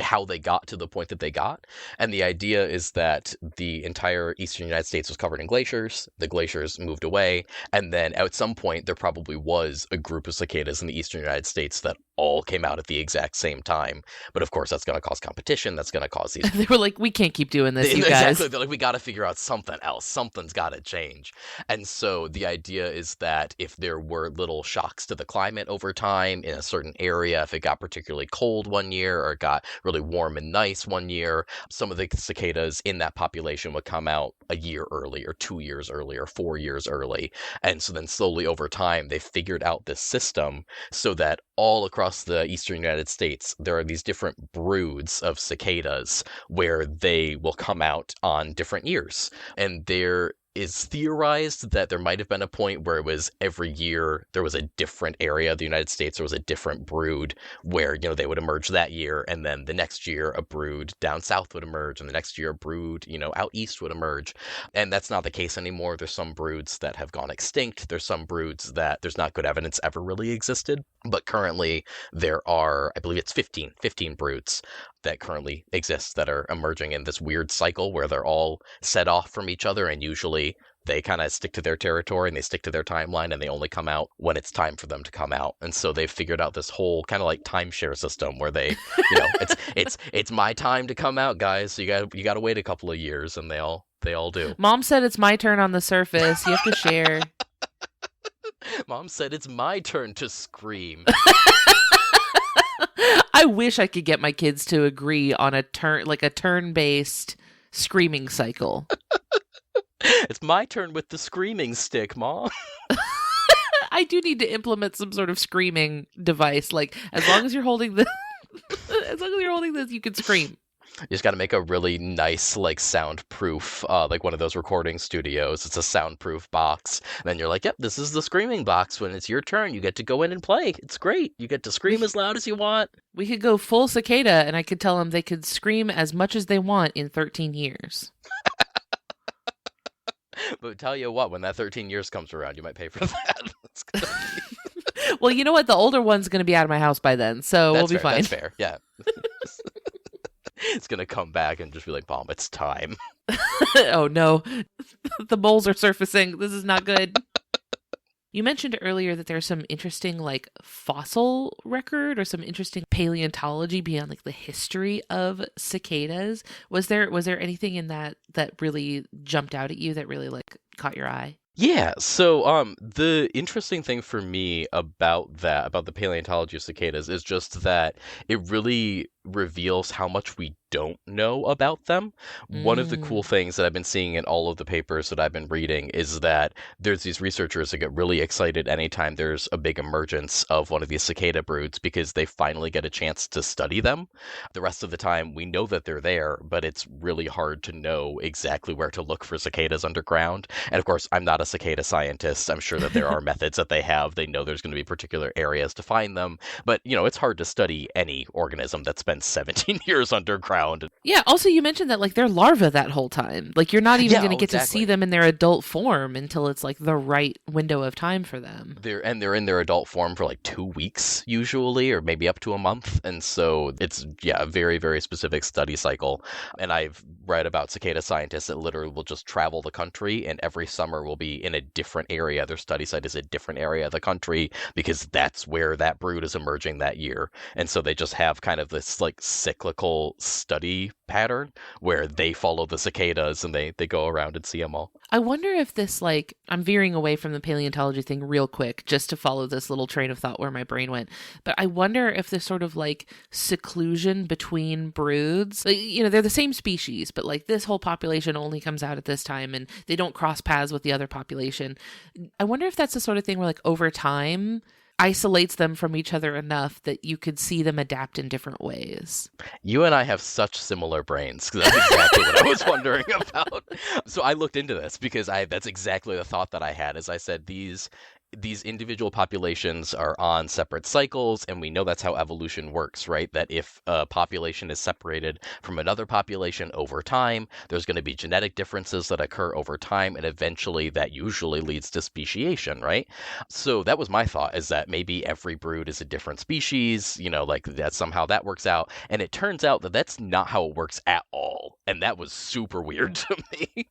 how they got to the point that they got. And the idea is that the entire eastern United States was covered in glaciers. The glaciers moved away. And then at some point, there probably was a group of cicadas in the eastern United States that all came out at the exact same time. But of course, that's going to cause competition. That's going to cause these... They were like, we can't keep doing this, you guys. Exactly. They're like, we got to figure out something else. Something's got to change. And so the idea is that if there were little shocks to the climate over time in a certain area, if it got particularly cold one year or it got really warm and nice one year, some of the cicadas in that population would come out a year early or 2 years early or 4 years early. And so then slowly over time, they figured out this system so that all across the eastern United States, there are these different broods of cicadas where they will come out on different years. And they're is theorized that there might have been a point where it was every year there was a different area of the United States, there was a different brood where, they would emerge that year, and then the next year a brood down south would emerge, and the next year a brood, out east would emerge. And that's not the case anymore. There's some broods that have gone extinct. There's some broods that there's not good evidence ever really existed. But currently there are, I believe it's 15 broods that currently exist that are emerging in this weird cycle where they're all set off from each other, and usually they kind of stick to their territory and they stick to their timeline, and they only come out when it's time for them to come out. And so they've figured out this whole kind of like timeshare system where they, it's my time to come out, guys. So you got to wait a couple of years, and they all do. Mom said it's my turn on the surface. You have to share. Mom said it's my turn to scream. I wish I could get my kids to agree on a turn-based screaming cycle. It's my turn with the screaming stick, Mom. I do need to implement some sort of screaming device. Like, as long as you're holding this, you can scream. You just got to make a really nice, like, soundproof, like one of those recording studios. It's a soundproof box. And then you're like, yep, this is the screaming box. When it's your turn, you get to go in and play. It's great. You get to scream as loud as you want. We could go full cicada, and I could tell them they could scream as much as they want in 13 years. But tell you what, when that 13 years comes around, you might pay for that. Well, you know what? The older one's going to be out of my house by then, so we'll be fine. That's fair, yeah. It's going to come back and just be like, Mom, it's time. Oh, no. The moles are surfacing. This is not good. You mentioned earlier that there's some interesting, like, fossil record or some interesting paleontology beyond, like, the history of cicadas. Was there anything in that really jumped out at you that really, like, caught your eye? Yeah, so the interesting thing for me about the paleontology of cicadas is just that it really reveals how much we don't know about them. One of the cool things that I've been seeing in all of the papers that I've been reading is that there's these researchers that get really excited anytime there's a big emergence of one of these cicada broods because they finally get a chance to study them. The rest of the time we know that they're there, but it's really hard to know exactly where to look for cicadas underground. And of course, I'm not a cicada scientist. I'm sure that there are methods that they have. They know there's going to be particular areas to find them, but it's hard to study any organism that's been 17 years underground. Yeah, also you mentioned that like they're larvae that whole time. Like you're not even going to get to see them in their adult form until it's like the right window of time for them. They're in their adult form for like 2 weeks usually, or maybe up to a month. And so it's a very, very specific study cycle. And I've read about cicada scientists that literally will just travel the country, and every summer will be in a different area. Their study site is a different area of the country because that's where that brood is emerging that year. And so they just have kind of this like cyclical study pattern where they follow the cicadas and they go around and see them all. I wonder if this, like, I'm veering away from the paleontology thing real quick just to follow this little train of thought where my brain went. But I wonder if this sort of like seclusion between broods, like, they're the same species, but like this whole population only comes out at this time and they don't cross paths with the other population. I wonder if that's the sort of thing where like over time isolates them from each other enough that you could see them adapt in different ways. You and I have such similar brains, because that's exactly what I was wondering about. So I looked into this because that's exactly the thought that I had. As I said, these individual populations are on separate cycles, and we know that's how evolution works, right? That if a population is separated from another population over time, there's going to be genetic differences that occur over time, and eventually that usually leads to speciation, right? So that was my thought, is that maybe every brood is a different species, like that somehow that works out. And it turns out that that's not how it works at all. And that was super weird to me.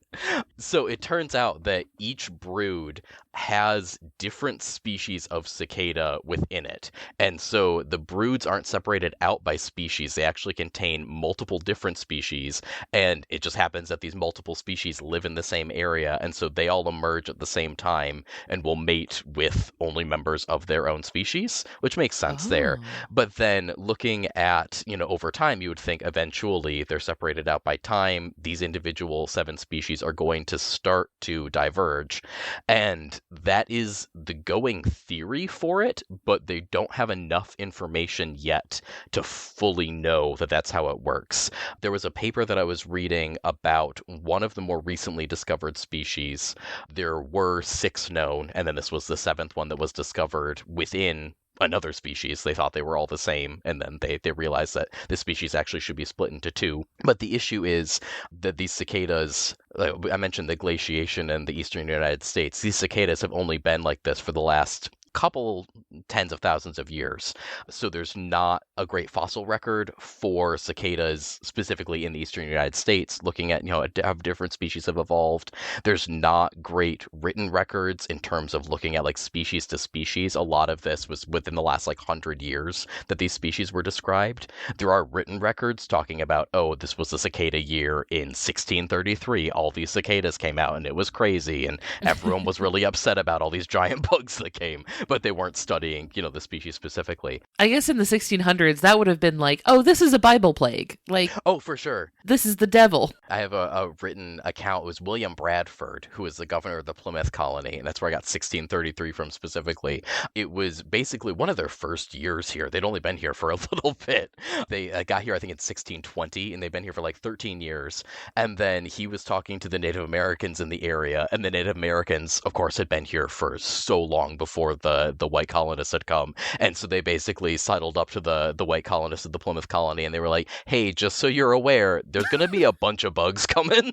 So it turns out that each brood has different species of cicada within it. And so the broods aren't separated out by species. They actually contain multiple different species. And it just happens that these multiple species live in the same area. And so they all emerge at the same time and will mate with only members of their own species, which makes sense there. But then looking at, over time, you would think eventually they're separated out by time. These individual 7 species are going to start to diverge. And that is the going theory for it, but they don't have enough information yet to fully know that that's how it works. There was a paper that I was reading about one of the more recently discovered species. There were 6 known, and then this was the 7th one that was discovered within another species. They thought they were all the same, and then they realized that this species actually should be split into 2. But the issue is that these cicadas, I mentioned the glaciation in the eastern United States, these cicadas have only been like this for the last couple tens of thousands of years. So there's not a great fossil record for cicadas specifically in the eastern United States, looking at, how different species have evolved. There's not great written records in terms of looking at like species to species. A lot of this was within the last 100 years that these species were described. There are written records talking about, this was the cicada year in 1633. All these cicadas came out and it was crazy and everyone was really upset about all these giant bugs that came. But they weren't studying, the species specifically. I guess in the 1600s, that would have been like, this is a Bible plague. Oh, for sure. This is the devil. I have a written account. It was William Bradford, who was the governor of the Plymouth colony, and that's where I got 1633 from specifically. It was basically one of their first years here. They'd only been here for a little bit. They got here, I think, in 1620, and they've been here for 13 years. And then he was talking to the Native Americans in the area, and the Native Americans, of course, had been here for so long before the white colonists had come. And so they basically sidled up to the white colonists of the Plymouth colony, and they were like, hey, just so you're aware, there's going to be a bunch of bugs coming.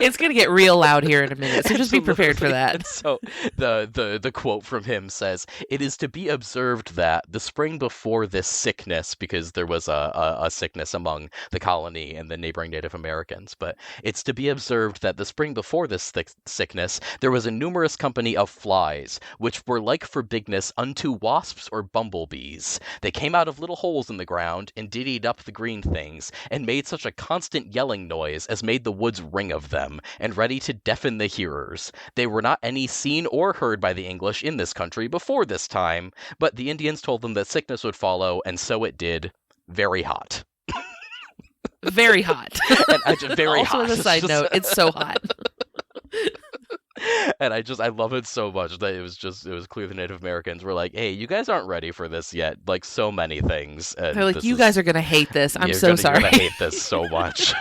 It's going to get real loud here in a minute, so just be prepared for that. And so the quote from him says, "It is to be observed that the spring before this sickness," because there was a sickness among the colony and the neighboring Native Americans, but it's to be observed that the spring before this sickness, there was a numerous company of flies, which were like for bigness unto wasps or bumblebees. They came out of little holes in the ground, and did eat up the green things, and made such a constant yelling noise as made the woods ring of them, and ready to deafen the hearers. They were not any seen or heard by the English in this country before this time, but the Indians told them that sickness would follow, and so it did. Very hot. Very hot. Very also, hot. as a side note, it's so hot. And I love it so much that it was clear the Native Americans were like, hey, you guys aren't ready for this yet. Like so many things. And they're like, you guys are going to hate this. I'm so sorry. You're going to hate this so much.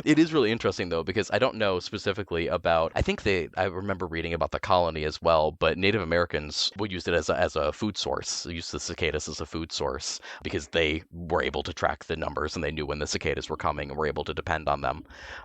It is really interesting, though, because I don't know specifically about, I remember reading about the colony as well, but Native Americans would use it as a food source. They used the cicadas as a food source because they were able to track the numbers and they knew when the cicadas were coming and were able to depend on them,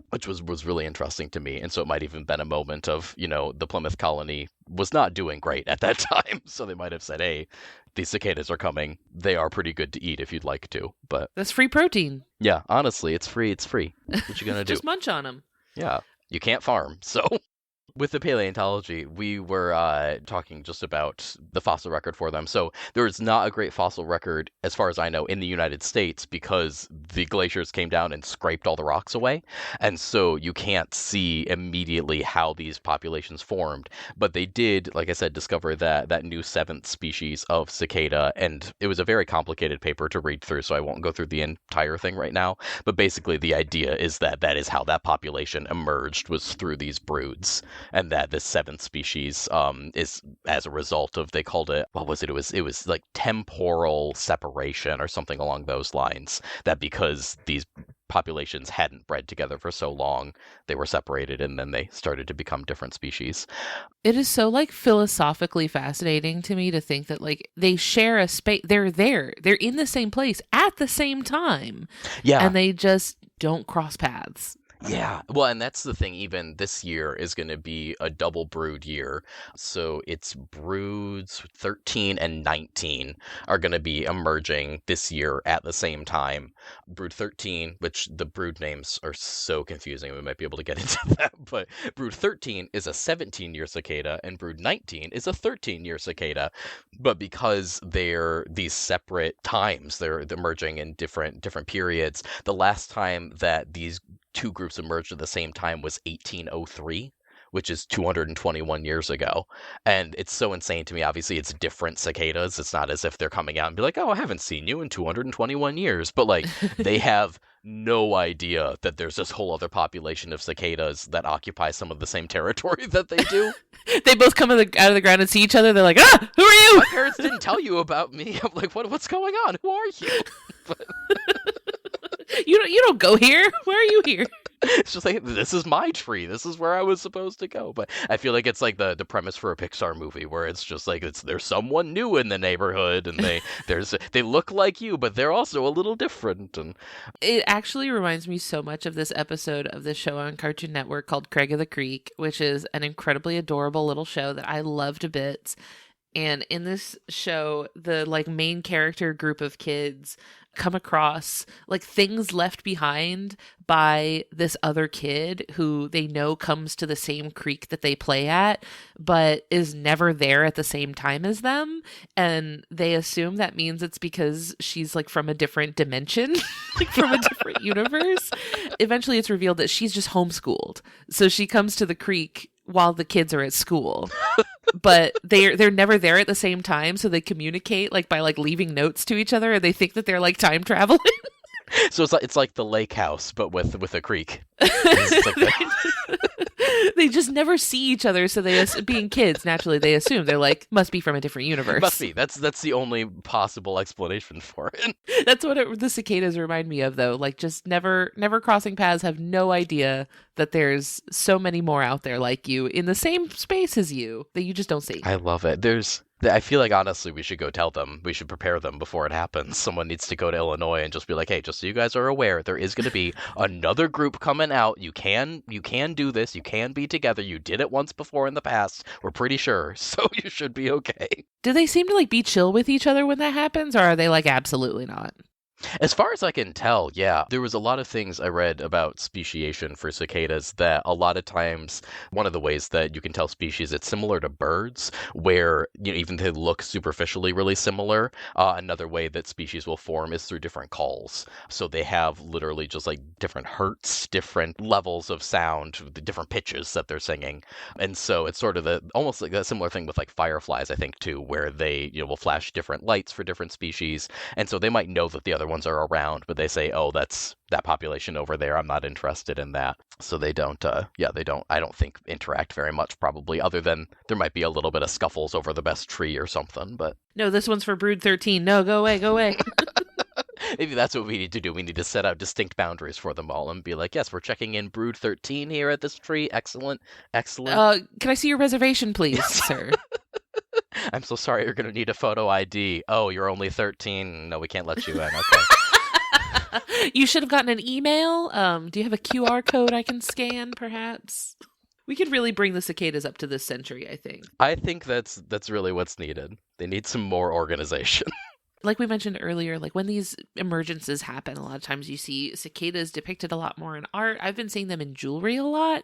which was really interesting to me. And so it might even been a moment of, the Plymouth colony was not doing great at that time. So they might have said, hey, these cicadas are coming. They are pretty good to eat if you'd like to. But that's free protein. Yeah, honestly, it's free. It's free. What you gonna do? Just munch on them. Yeah, you can't farm, so. With the paleontology, we were talking just about the fossil record for them. So there is not a great fossil record, as far as I know, in the United States because the glaciers came down and scraped all the rocks away. And so you can't see immediately how these populations formed. But they did, like I said, discover that new 7th species of cicada. And it was a very complicated paper to read through, so I won't go through the entire thing right now. But basically the idea is that is how that population emerged, was through these broods. And that this 7th species is as a result of, they called it, what was it? It was like temporal separation or something along those lines. That because these populations hadn't bred together for so long, they were separated and then they started to become different species. It is so philosophically fascinating to me to think that they share a space. They're in the same place at the same time. Yeah. And they just don't cross paths. Yeah, well, and that's the thing, even this year is going to be a double brood year. So it's broods 13 and 19 are going to be emerging this year at the same time. Brood 13, which the brood names are so confusing, we might be able to get into that, but brood 13 is a 17-year cicada and brood 19 is a 13-year cicada. But because they're these separate times, they're emerging in different periods, the last time that these 2 groups emerged at the same time was 1803, which is 221 years ago. And it's so insane to me. Obviously, it's different cicadas. It's not as if they're coming out and be like, oh, I haven't seen you in 221 years. But like, they have no idea that there's this whole other population of cicadas that occupy some of the same territory that they do. They both come out of the ground and see each other. They're like, ah, who are you? My parents didn't tell you about me. I'm like, what's going on? Who are you? But... You don't go here. Why are you here? It's just like, this is my tree. This is where I was supposed to go. But I feel like it's like the premise for a Pixar movie where it's just like there's someone new in the neighborhood and they look like you, but they're also a little different. And it actually reminds me so much of this episode of this show on Cartoon Network called Craig of the Creek, which is an incredibly adorable little show that I love to bits. And in this show, the like main character group of kids come across like things left behind by this other kid who they know comes to the same creek that they play at, but is never there at the same time as them. And they assume that means it's because she's like from a different dimension, like from a different universe. Eventually it's revealed that she's just homeschooled. So she comes to the creek while the kids are at school. But they're never there at the same time, so they communicate like by like leaving notes to each other, and they think that they're like time traveling. So it's like the lake house, but with a creek. They just never see each other, so they, being kids, naturally they assume they're like, must be from a different universe. Must be. That's the only possible explanation for it. That's what the cicadas remind me of, though. Like, just never crossing paths, have no idea that there's so many more out there like you in the same space as you that you just don't see. I love it. I feel like, honestly, we should go tell them. We should prepare them before it happens. Someone needs to go to Illinois and just be like, hey, just so you guys are aware, there is going to be another group coming out. You can do this. You can be together. You did it once before in the past. We're pretty sure. So you should be okay. Do they seem to like be chill with each other when that happens? Or are they like, absolutely not? As far as I can tell, yeah. There was a lot of things I read about speciation for cicadas that a lot of times, one of the ways that you can tell species, it's similar to birds, where even they look superficially really similar. Another way that species will form is through different calls. So they have literally just like different hertz, different levels of sound, the different pitches that they're singing. And so it's sort of almost like a similar thing with like fireflies, I think, too, where they will flash different lights for different species. And so they might know that the other ones are around, but they say, oh, that's that population over there. I'm not interested in that. So they don't, I don't think interact very much, probably, other than there might be a little bit of scuffles over the best tree or something. But no, this one's for brood 13. No, go away. Maybe that's what we need to do. We need to set out distinct boundaries for them all and be like, yes, we're checking in brood 13 here at this tree. Excellent. Can I see your reservation, please, sir? I'm so sorry, you're going to need a photo ID. Oh, you're only 13. No, we can't let you in. Okay. You should have gotten an email. Do you have a QR code I can scan, perhaps? We could really bring the cicadas up to this century, I think. I think that's really what's needed. They need some more organization. Like we mentioned earlier, like when these emergences happen, a lot of times you see cicadas depicted a lot more in art. I've been seeing them in jewelry a lot.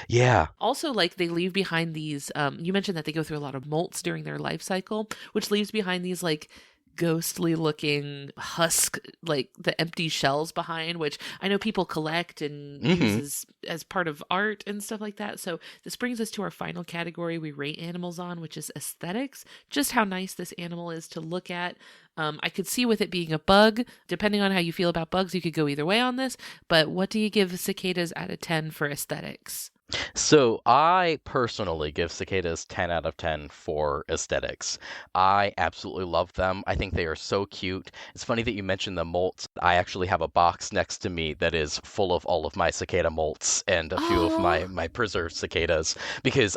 Yeah. Also, like they leave behind these, you mentioned that they go through a lot of molts during their life cycle, which leaves behind these like ghostly looking husk, like the empty shells behind, which I know people collect and use as part of art and stuff like that. So this brings us to our final category we rate animals on, which is aesthetics. Just how nice this animal is to look at. I could see with it being a bug. Depending on how you feel about bugs, you could go either way on this. But what do you give cicadas out of 10 for aesthetics? So I personally give cicadas 10 out of 10 for aesthetics. I absolutely love them. I think they are so cute. It's funny that you mentioned the molts. I actually have a box next to me that is full of all of my cicada molts and a few of my preserved cicadas, because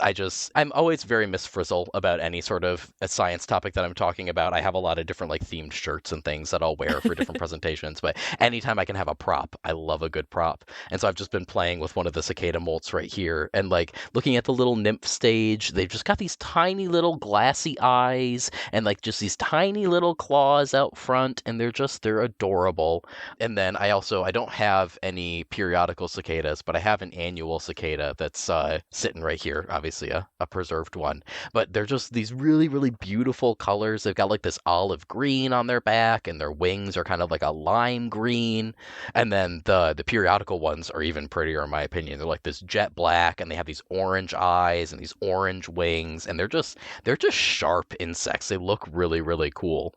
I'm always very Miss Frizzle about any sort of a science topic that I'm talking about. I have a lot of different like themed shirts and things that I'll wear for different presentations, but anytime I can have a prop, I love a good prop. And so I've just been playing with one of the cicada molts right here. And like looking at the little nymph stage, they've just got these tiny little glassy eyes and like just these tiny little claws out front, and they're adorable. And then I don't have any periodical cicadas, but I have an annual cicada that's sitting right here, obviously a preserved one. But they're just these really, really beautiful colors. They've got like this olive green on their back, and their wings are kind of like a lime green. And then the periodical ones are even prettier in my opinion. They're like this jet black black, and they have these orange eyes and these orange wings, and they're just sharp insects. They look really, really cool.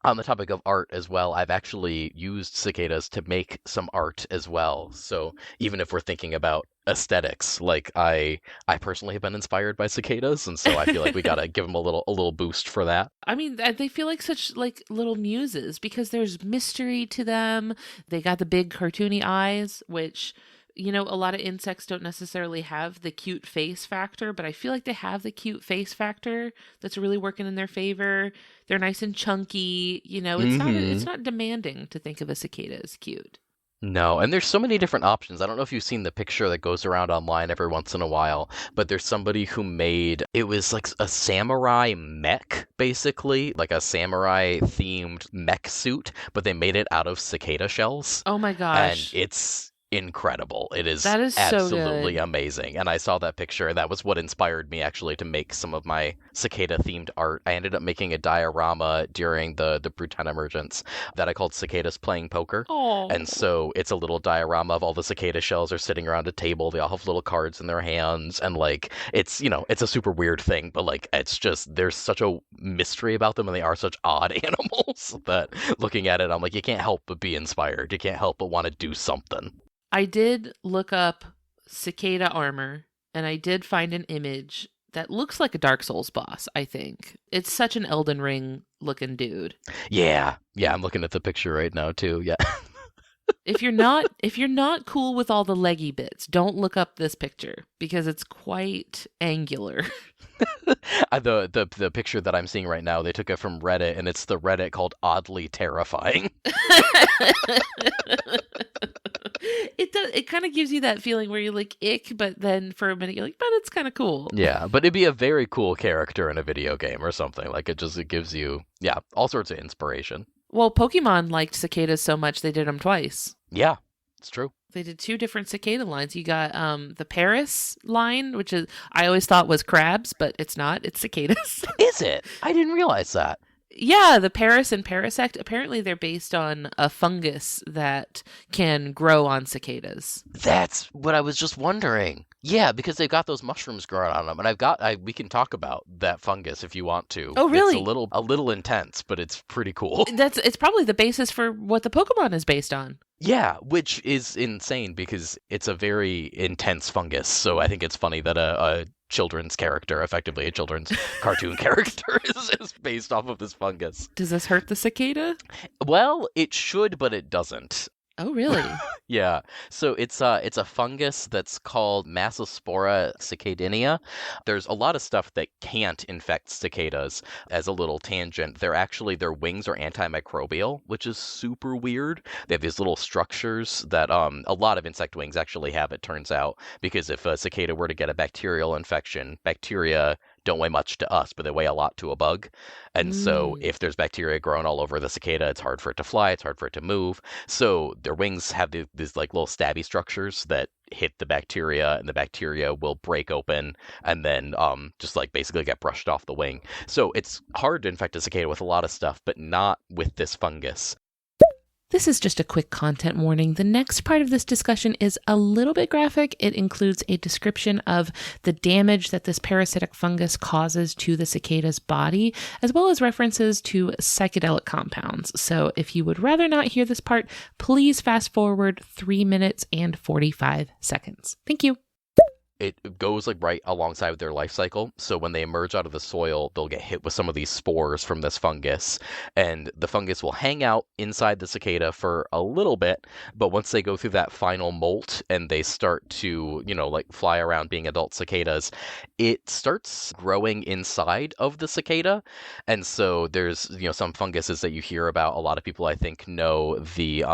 On the topic of art as well, I've actually used cicadas to make some art as well. So even if we're thinking about aesthetics, like I personally have been inspired by cicadas, and so I feel like we gotta give them a little boost for that. I mean, they feel like such like little muses because there's mystery to them. They got the big cartoony eyes, which, you know, a lot of insects don't necessarily have the cute face factor, but I feel like they have the cute face factor that's really working in their favor. They're nice and chunky. You know, it's not demanding to think of a cicada as cute. No, and there's so many different options. I don't know if you've seen the picture that goes around online every once in a while, but there's somebody who it was like a samurai mech, basically, like a samurai themed mech suit, but they made it out of cicada shells. Oh my gosh. And it's incredible. That is absolutely so amazing. And I saw that picture, and that was what inspired me actually to make some of my cicada themed art. I ended up making a diorama during the Bruton emergence that I called Cicadas Playing Poker. Aww. And so it's a little diorama of all the cicada shells are sitting around a table. They all have little cards in their hands, and like it's a super weird thing, but like it's just there's such a mystery about them, and they are such odd animals that looking at it, I'm like, you can't help but be inspired. You can't help but want to do something. I did look up cicada armor, and I did find an image that looks like a Dark Souls boss, I think. It's such an Elden Ring looking dude. Yeah, I'm looking at the picture right now too. Yeah. If you're not cool with all the leggy bits, don't look up this picture because it's quite angular. The picture that I'm seeing right now, they took it from Reddit, and it's the Reddit called Oddly Terrifying. It kind of gives you that feeling where you're like, ick, but then for a minute you're like, but it's kind of cool. Yeah, but it'd be a very cool character in a video game or something. Like it gives you, all sorts of inspiration. Well, Pokemon liked cicadas so much they did them twice. Yeah, it's true. They did 2 different cicada lines. You got the Paris line, which is I always thought was crabs, but it's not. It's cicadas. Is it? I didn't realize that. Yeah, the Paris and parasect, apparently they're based on a fungus that can grow on cicadas. That's what I was just wondering. Yeah, because they've got those mushrooms growing on them, and we can talk about that fungus if you want to. Oh, really? It's a little intense, but it's pretty cool. It's probably the basis for what the Pokémon is based on. Yeah, which is insane because it's a very intense fungus. So I think it's funny that a children's character, effectively a children's cartoon character, is based off of this fungus. Does this hurt the cicada? Well, it should, but it doesn't. Oh, really? Yeah. So it's a fungus that's called Massospora cicadinea. There's a lot of stuff that can't infect cicadas. As a little tangent, their wings are antimicrobial, which is super weird. They have these little structures that a lot of insect wings actually have, it turns out, because if a cicada were to get a bacterial infection, bacteria don't weigh much to us, but they weigh a lot to a bug. And so if there's bacteria growing all over the cicada, it's hard for it to fly, it's hard for it to move. So their wings have these like little stabby structures that hit the bacteria, and the bacteria will break open and then just like basically get brushed off the wing. So it's hard to infect a cicada with a lot of stuff, but not with this fungus. This is just a quick content warning. The next part of this discussion is a little bit graphic. It includes a description of the damage that this parasitic fungus causes to the cicada's body, as well as references to psychedelic compounds. So if you would rather not hear this part, please fast forward 3 minutes and 45 seconds. Thank you. It goes like right alongside with their life cycle. So when they emerge out of the soil, they'll get hit with some of these spores from this fungus, and the fungus will hang out inside the cicada for a little bit. But once they go through that final molt and they start to, like fly around being adult cicadas, it starts growing inside of the cicada. And so there's, some funguses that you hear about. A lot of people, I think, know the,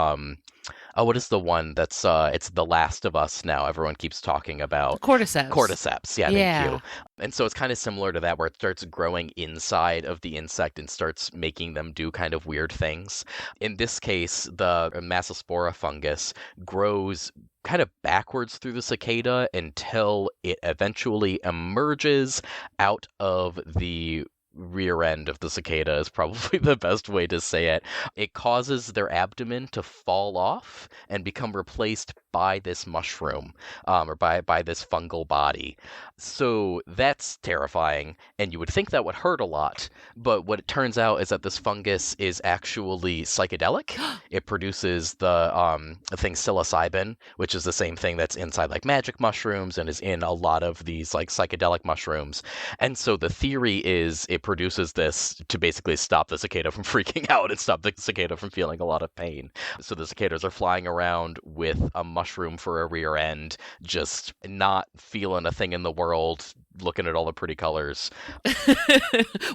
what is the one that's it's The Last of Us now everyone keeps talking about? Cordyceps, yeah, thank you. And so it's kind of similar to that, where it starts growing inside of the insect and starts making them do kind of weird things. In this case, the Massospora fungus grows kind of backwards through the cicada until it eventually emerges out of the rear end of the cicada is probably the best way to say it. It causes their abdomen to fall off and become replaced by this mushroom, or by this fungal body. So that's terrifying, and you would think that would hurt a lot, but what it turns out is that this fungus is actually psychedelic. It produces the thing psilocybin, which is the same thing that's inside like magic mushrooms and is in a lot of these like psychedelic mushrooms. And so the theory is it produces this to basically stop the cicada from freaking out and stop the cicada from feeling a lot of pain. So the cicadas are flying around with a mushroom for a rear end, just not feeling a thing in the world, looking at all the pretty colors.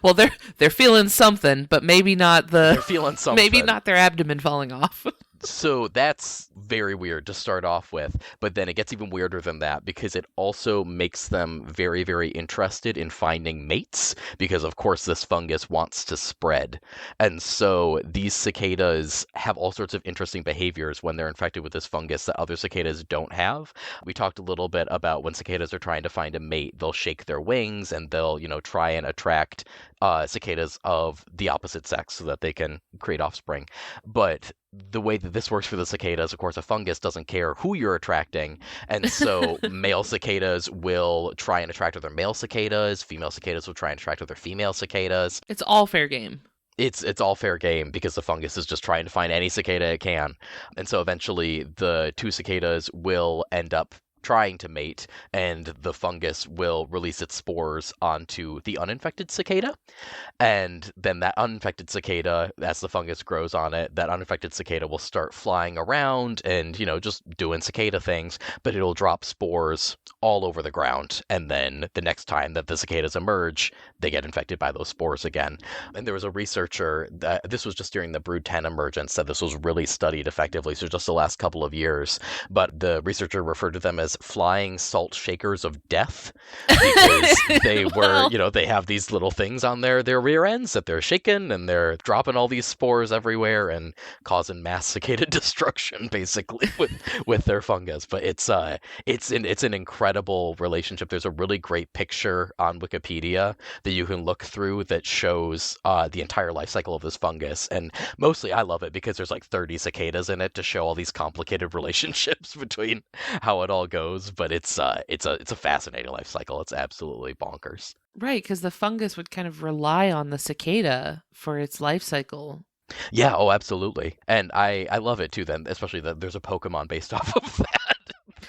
Well, they're feeling something, but maybe not They're feeling something. maybe not their abdomen falling off. So that's very weird to start off with, but then it gets even weirder than that because it also makes them very, very interested in finding mates because, of course, this fungus wants to spread. And so these cicadas have all sorts of interesting behaviors when they're infected with this fungus that other cicadas don't have. We talked a little bit about when cicadas are trying to find a mate, they'll shake their wings and they'll, try and attract cicadas of the opposite sex so that they can create offspring. But the way that this works for the cicadas, of course, a fungus doesn't care who you're attracting. And so male cicadas will try and attract other male cicadas. Female cicadas will try and attract other female cicadas. It's all fair game. It's all fair game because the fungus is just trying to find any cicada it can. And so eventually the two cicadas will end up trying to mate, and the fungus will release its spores onto the uninfected cicada. And then that uninfected cicada, as the fungus grows on it, that uninfected cicada will start flying around and, just doing cicada things, but it'll drop spores all over the ground. And then the next time that the cicadas emerge, they get infected by those spores again. And there was a researcher, this was just during the Brood 10 emergence, that this was really studied effectively, so just the last couple of years. But the researcher referred to them as flying salt shakers of death because they were, they have these little things on their rear ends that they're shaking and they're dropping all these spores everywhere and causing mass cicada destruction basically with their fungus. But it's an incredible relationship. There's a really great picture on Wikipedia that you can look through that shows the entire life cycle of this fungus, and mostly I love it because there's like 30 cicadas in it to show all these complicated relationships between how it all goes. But it's a fascinating life cycle. It's absolutely bonkers. Right, because the fungus would kind of rely on the cicada for its life cycle. Yeah, oh, absolutely. And I love it too then, especially that there's a Pokemon based off of that.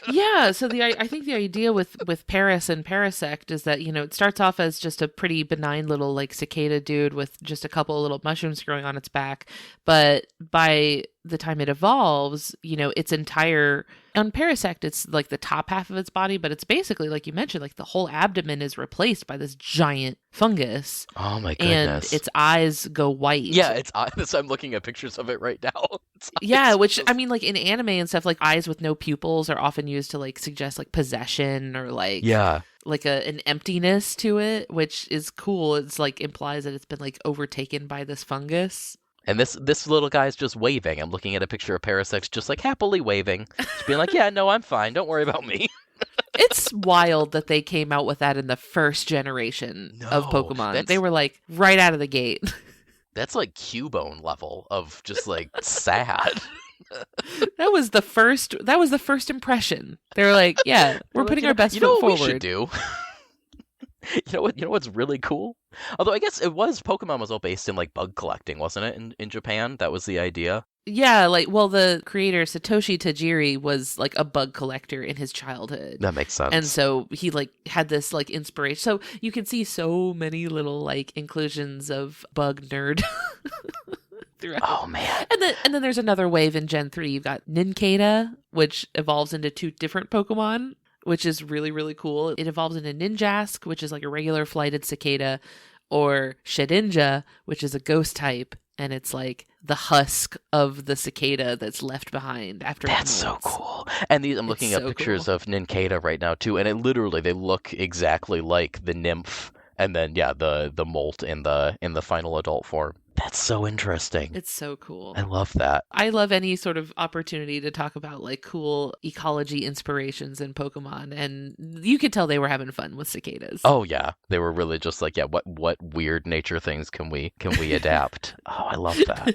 Yeah, so I think the idea with Paris and Parasect is that, it starts off as just a pretty benign little like cicada dude with just a couple of little mushrooms growing on its back. But by the time it evolves, its entire, on Parasect, it's like the top half of its body, but it's basically, like you mentioned, like the whole abdomen is replaced by this giant fungus. Oh my goodness. And its eyes go white. Yeah, its eyes. I'm looking at pictures of it right now. Yeah, which, I mean, like in anime and stuff, like eyes with no pupils are often used to like suggest like possession or like, yeah, like an emptiness to it, which is cool. It's like implies that it's been like overtaken by this fungus. And this little guy's just waving. I'm looking at a picture of Parasect just like happily waving. Just being like, yeah, no, I'm fine. Don't worry about me. It's wild that they came out with that in the first generation of Pokemon. They were like right out of the gate. That's like Cubone level of just like sad. That was the first impression. They were like, yeah, we're putting our best foot forward. We should do? You know what's really cool? Although I guess Pokemon was all based in like bug collecting, wasn't it? In Japan, that was the idea. Yeah, the creator Satoshi Tajiri was like a bug collector in his childhood. That makes sense. And so he like had this like inspiration. So you can see so many little like inclusions of bug nerd throughout. Oh man. And then there's another wave in Gen 3. You've got Nincada, which evolves into two different Pokemon, which is really, really cool. It evolves into Ninjask, which is like a regular flighted cicada, or Shedinja, which is a ghost type, and it's like the husk of the cicada that's left behind after. That's so cool. And I'm looking at pictures of Nincada right now too, and they look exactly like the nymph, and then the molt in the final adult form. That's so interesting. It's so cool. I love that. I love any sort of opportunity to talk about like cool ecology inspirations in Pokemon, and you could tell they were having fun with cicadas. Oh yeah, they were really just like, what weird nature things can we adapt? Oh, I love that.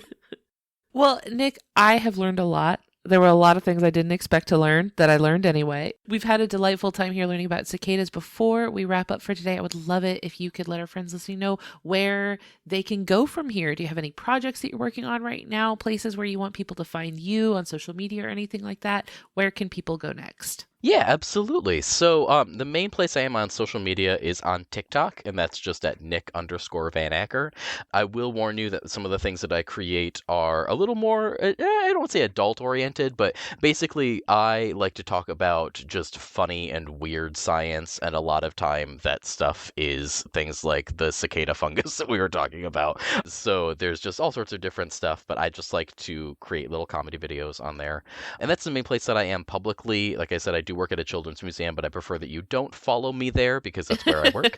Well, Nick, I have learned a lot There were a lot of things I didn't expect to learn that I learned anyway. We've had a delightful time here learning about cicadas. Before we wrap up for today, I would love it if you could let our friends listening know where they can go from here. Do you have any projects that you're working on right now? Places where you want people to find you on social media or anything like that? Where can people go next? Yeah, absolutely. So the main place I am on social media is on TikTok, and that's just at Nick_VanAcker. I will warn you that some of the things that I create are a little more, I don't want to say adult-oriented, but basically I like to talk about just funny and weird science, and a lot of time that stuff is things like the cicada fungus that we were talking about. So there's just all sorts of different stuff, but I just like to create little comedy videos on there. And that's the main place that I am publicly. Like I said, I do work at a children's museum, but I prefer that you don't follow me there because that's where I work.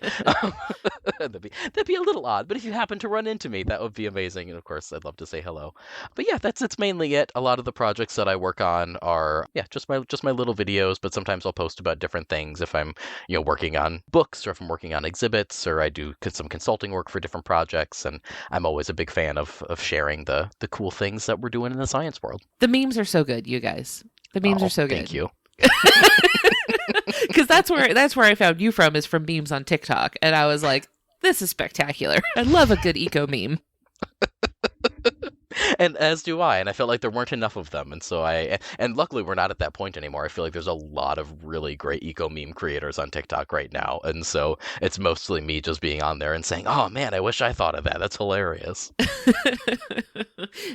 That'd be a little odd, but if you happen to run into me, that would be amazing. And of course, I'd love to say hello. But yeah, it's mainly it. A lot of the projects that I work on are just my little videos, but sometimes I'll post about different things if I'm working on books or if I'm working on exhibits or I do some consulting work for different projects. And I'm always a big fan of sharing the cool things that we're doing in the science world. The memes are so good, you guys. The memes are so good. Thank you. Because that's where I found you from, is from memes on TikTok. And I was like, this is spectacular. I love a good eco meme. And as do I. And I felt like there weren't enough of them. And luckily we're not at that point anymore. I feel like there's a lot of really great eco meme creators on TikTok right now. And so it's mostly me just being on there and saying, oh man, I wish I thought of that. That's hilarious.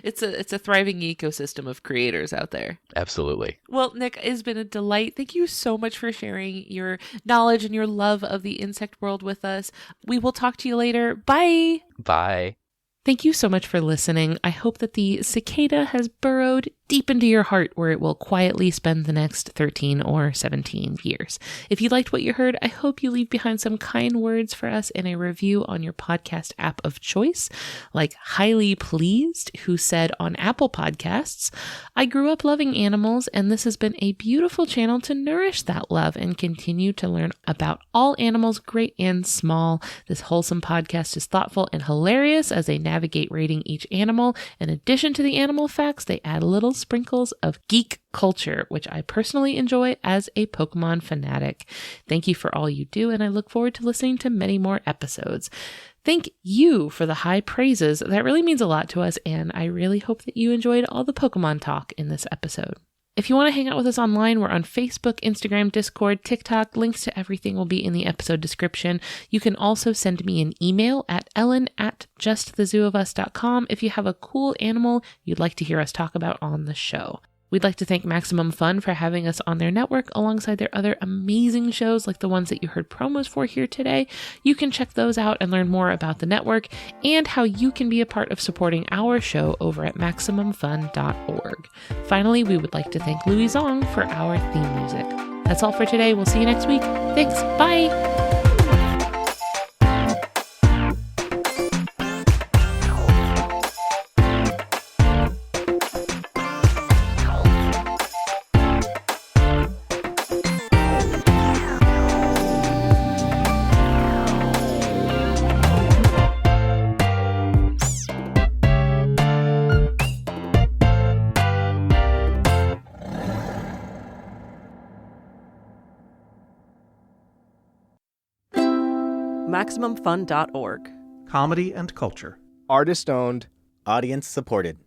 It's a thriving ecosystem of creators out there. Absolutely. Well, Nick, it's been a delight. Thank you so much for sharing your knowledge and your love of the insect world with us. We will talk to you later. Bye. Bye. Thank you so much for listening. I hope that the cicada has burrowed deep into your heart where it will quietly spend the next 13 or 17 years. If you liked what you heard, I hope you leave behind some kind words for us in a review on your podcast app of choice, like Highly Pleased, who said on Apple Podcasts, I grew up loving animals, and this has been a beautiful channel to nourish that love and continue to learn about all animals, great and small. This wholesome podcast is thoughtful and hilarious as they navigate rating each animal. In addition to the animal facts, they add little sprinkles of geek culture, which I personally enjoy as a Pokémon fanatic. Thank you for all you do, and I look forward to listening to many more episodes. Thank you for the high praises. That really means a lot to us, and I really hope that you enjoyed all the Pokémon talk in this episode. If you want to hang out with us online, we're on Facebook, Instagram, Discord, TikTok. Links to everything will be in the episode description. You can also send me an email at ellen@justthezooofus.com if you have a cool animal you'd like to hear us talk about on the show. We'd like to thank Maximum Fun for having us on their network alongside their other amazing shows like the ones that you heard promos for here today. You can check those out and learn more about the network and how you can be a part of supporting our show over at MaximumFun.org. Finally, we would like to thank Louis Zong for our theme music. That's all for today. We'll see you next week. Thanks. Bye. MaximumFun.org. Comedy and culture. Artist owned. Audience supported.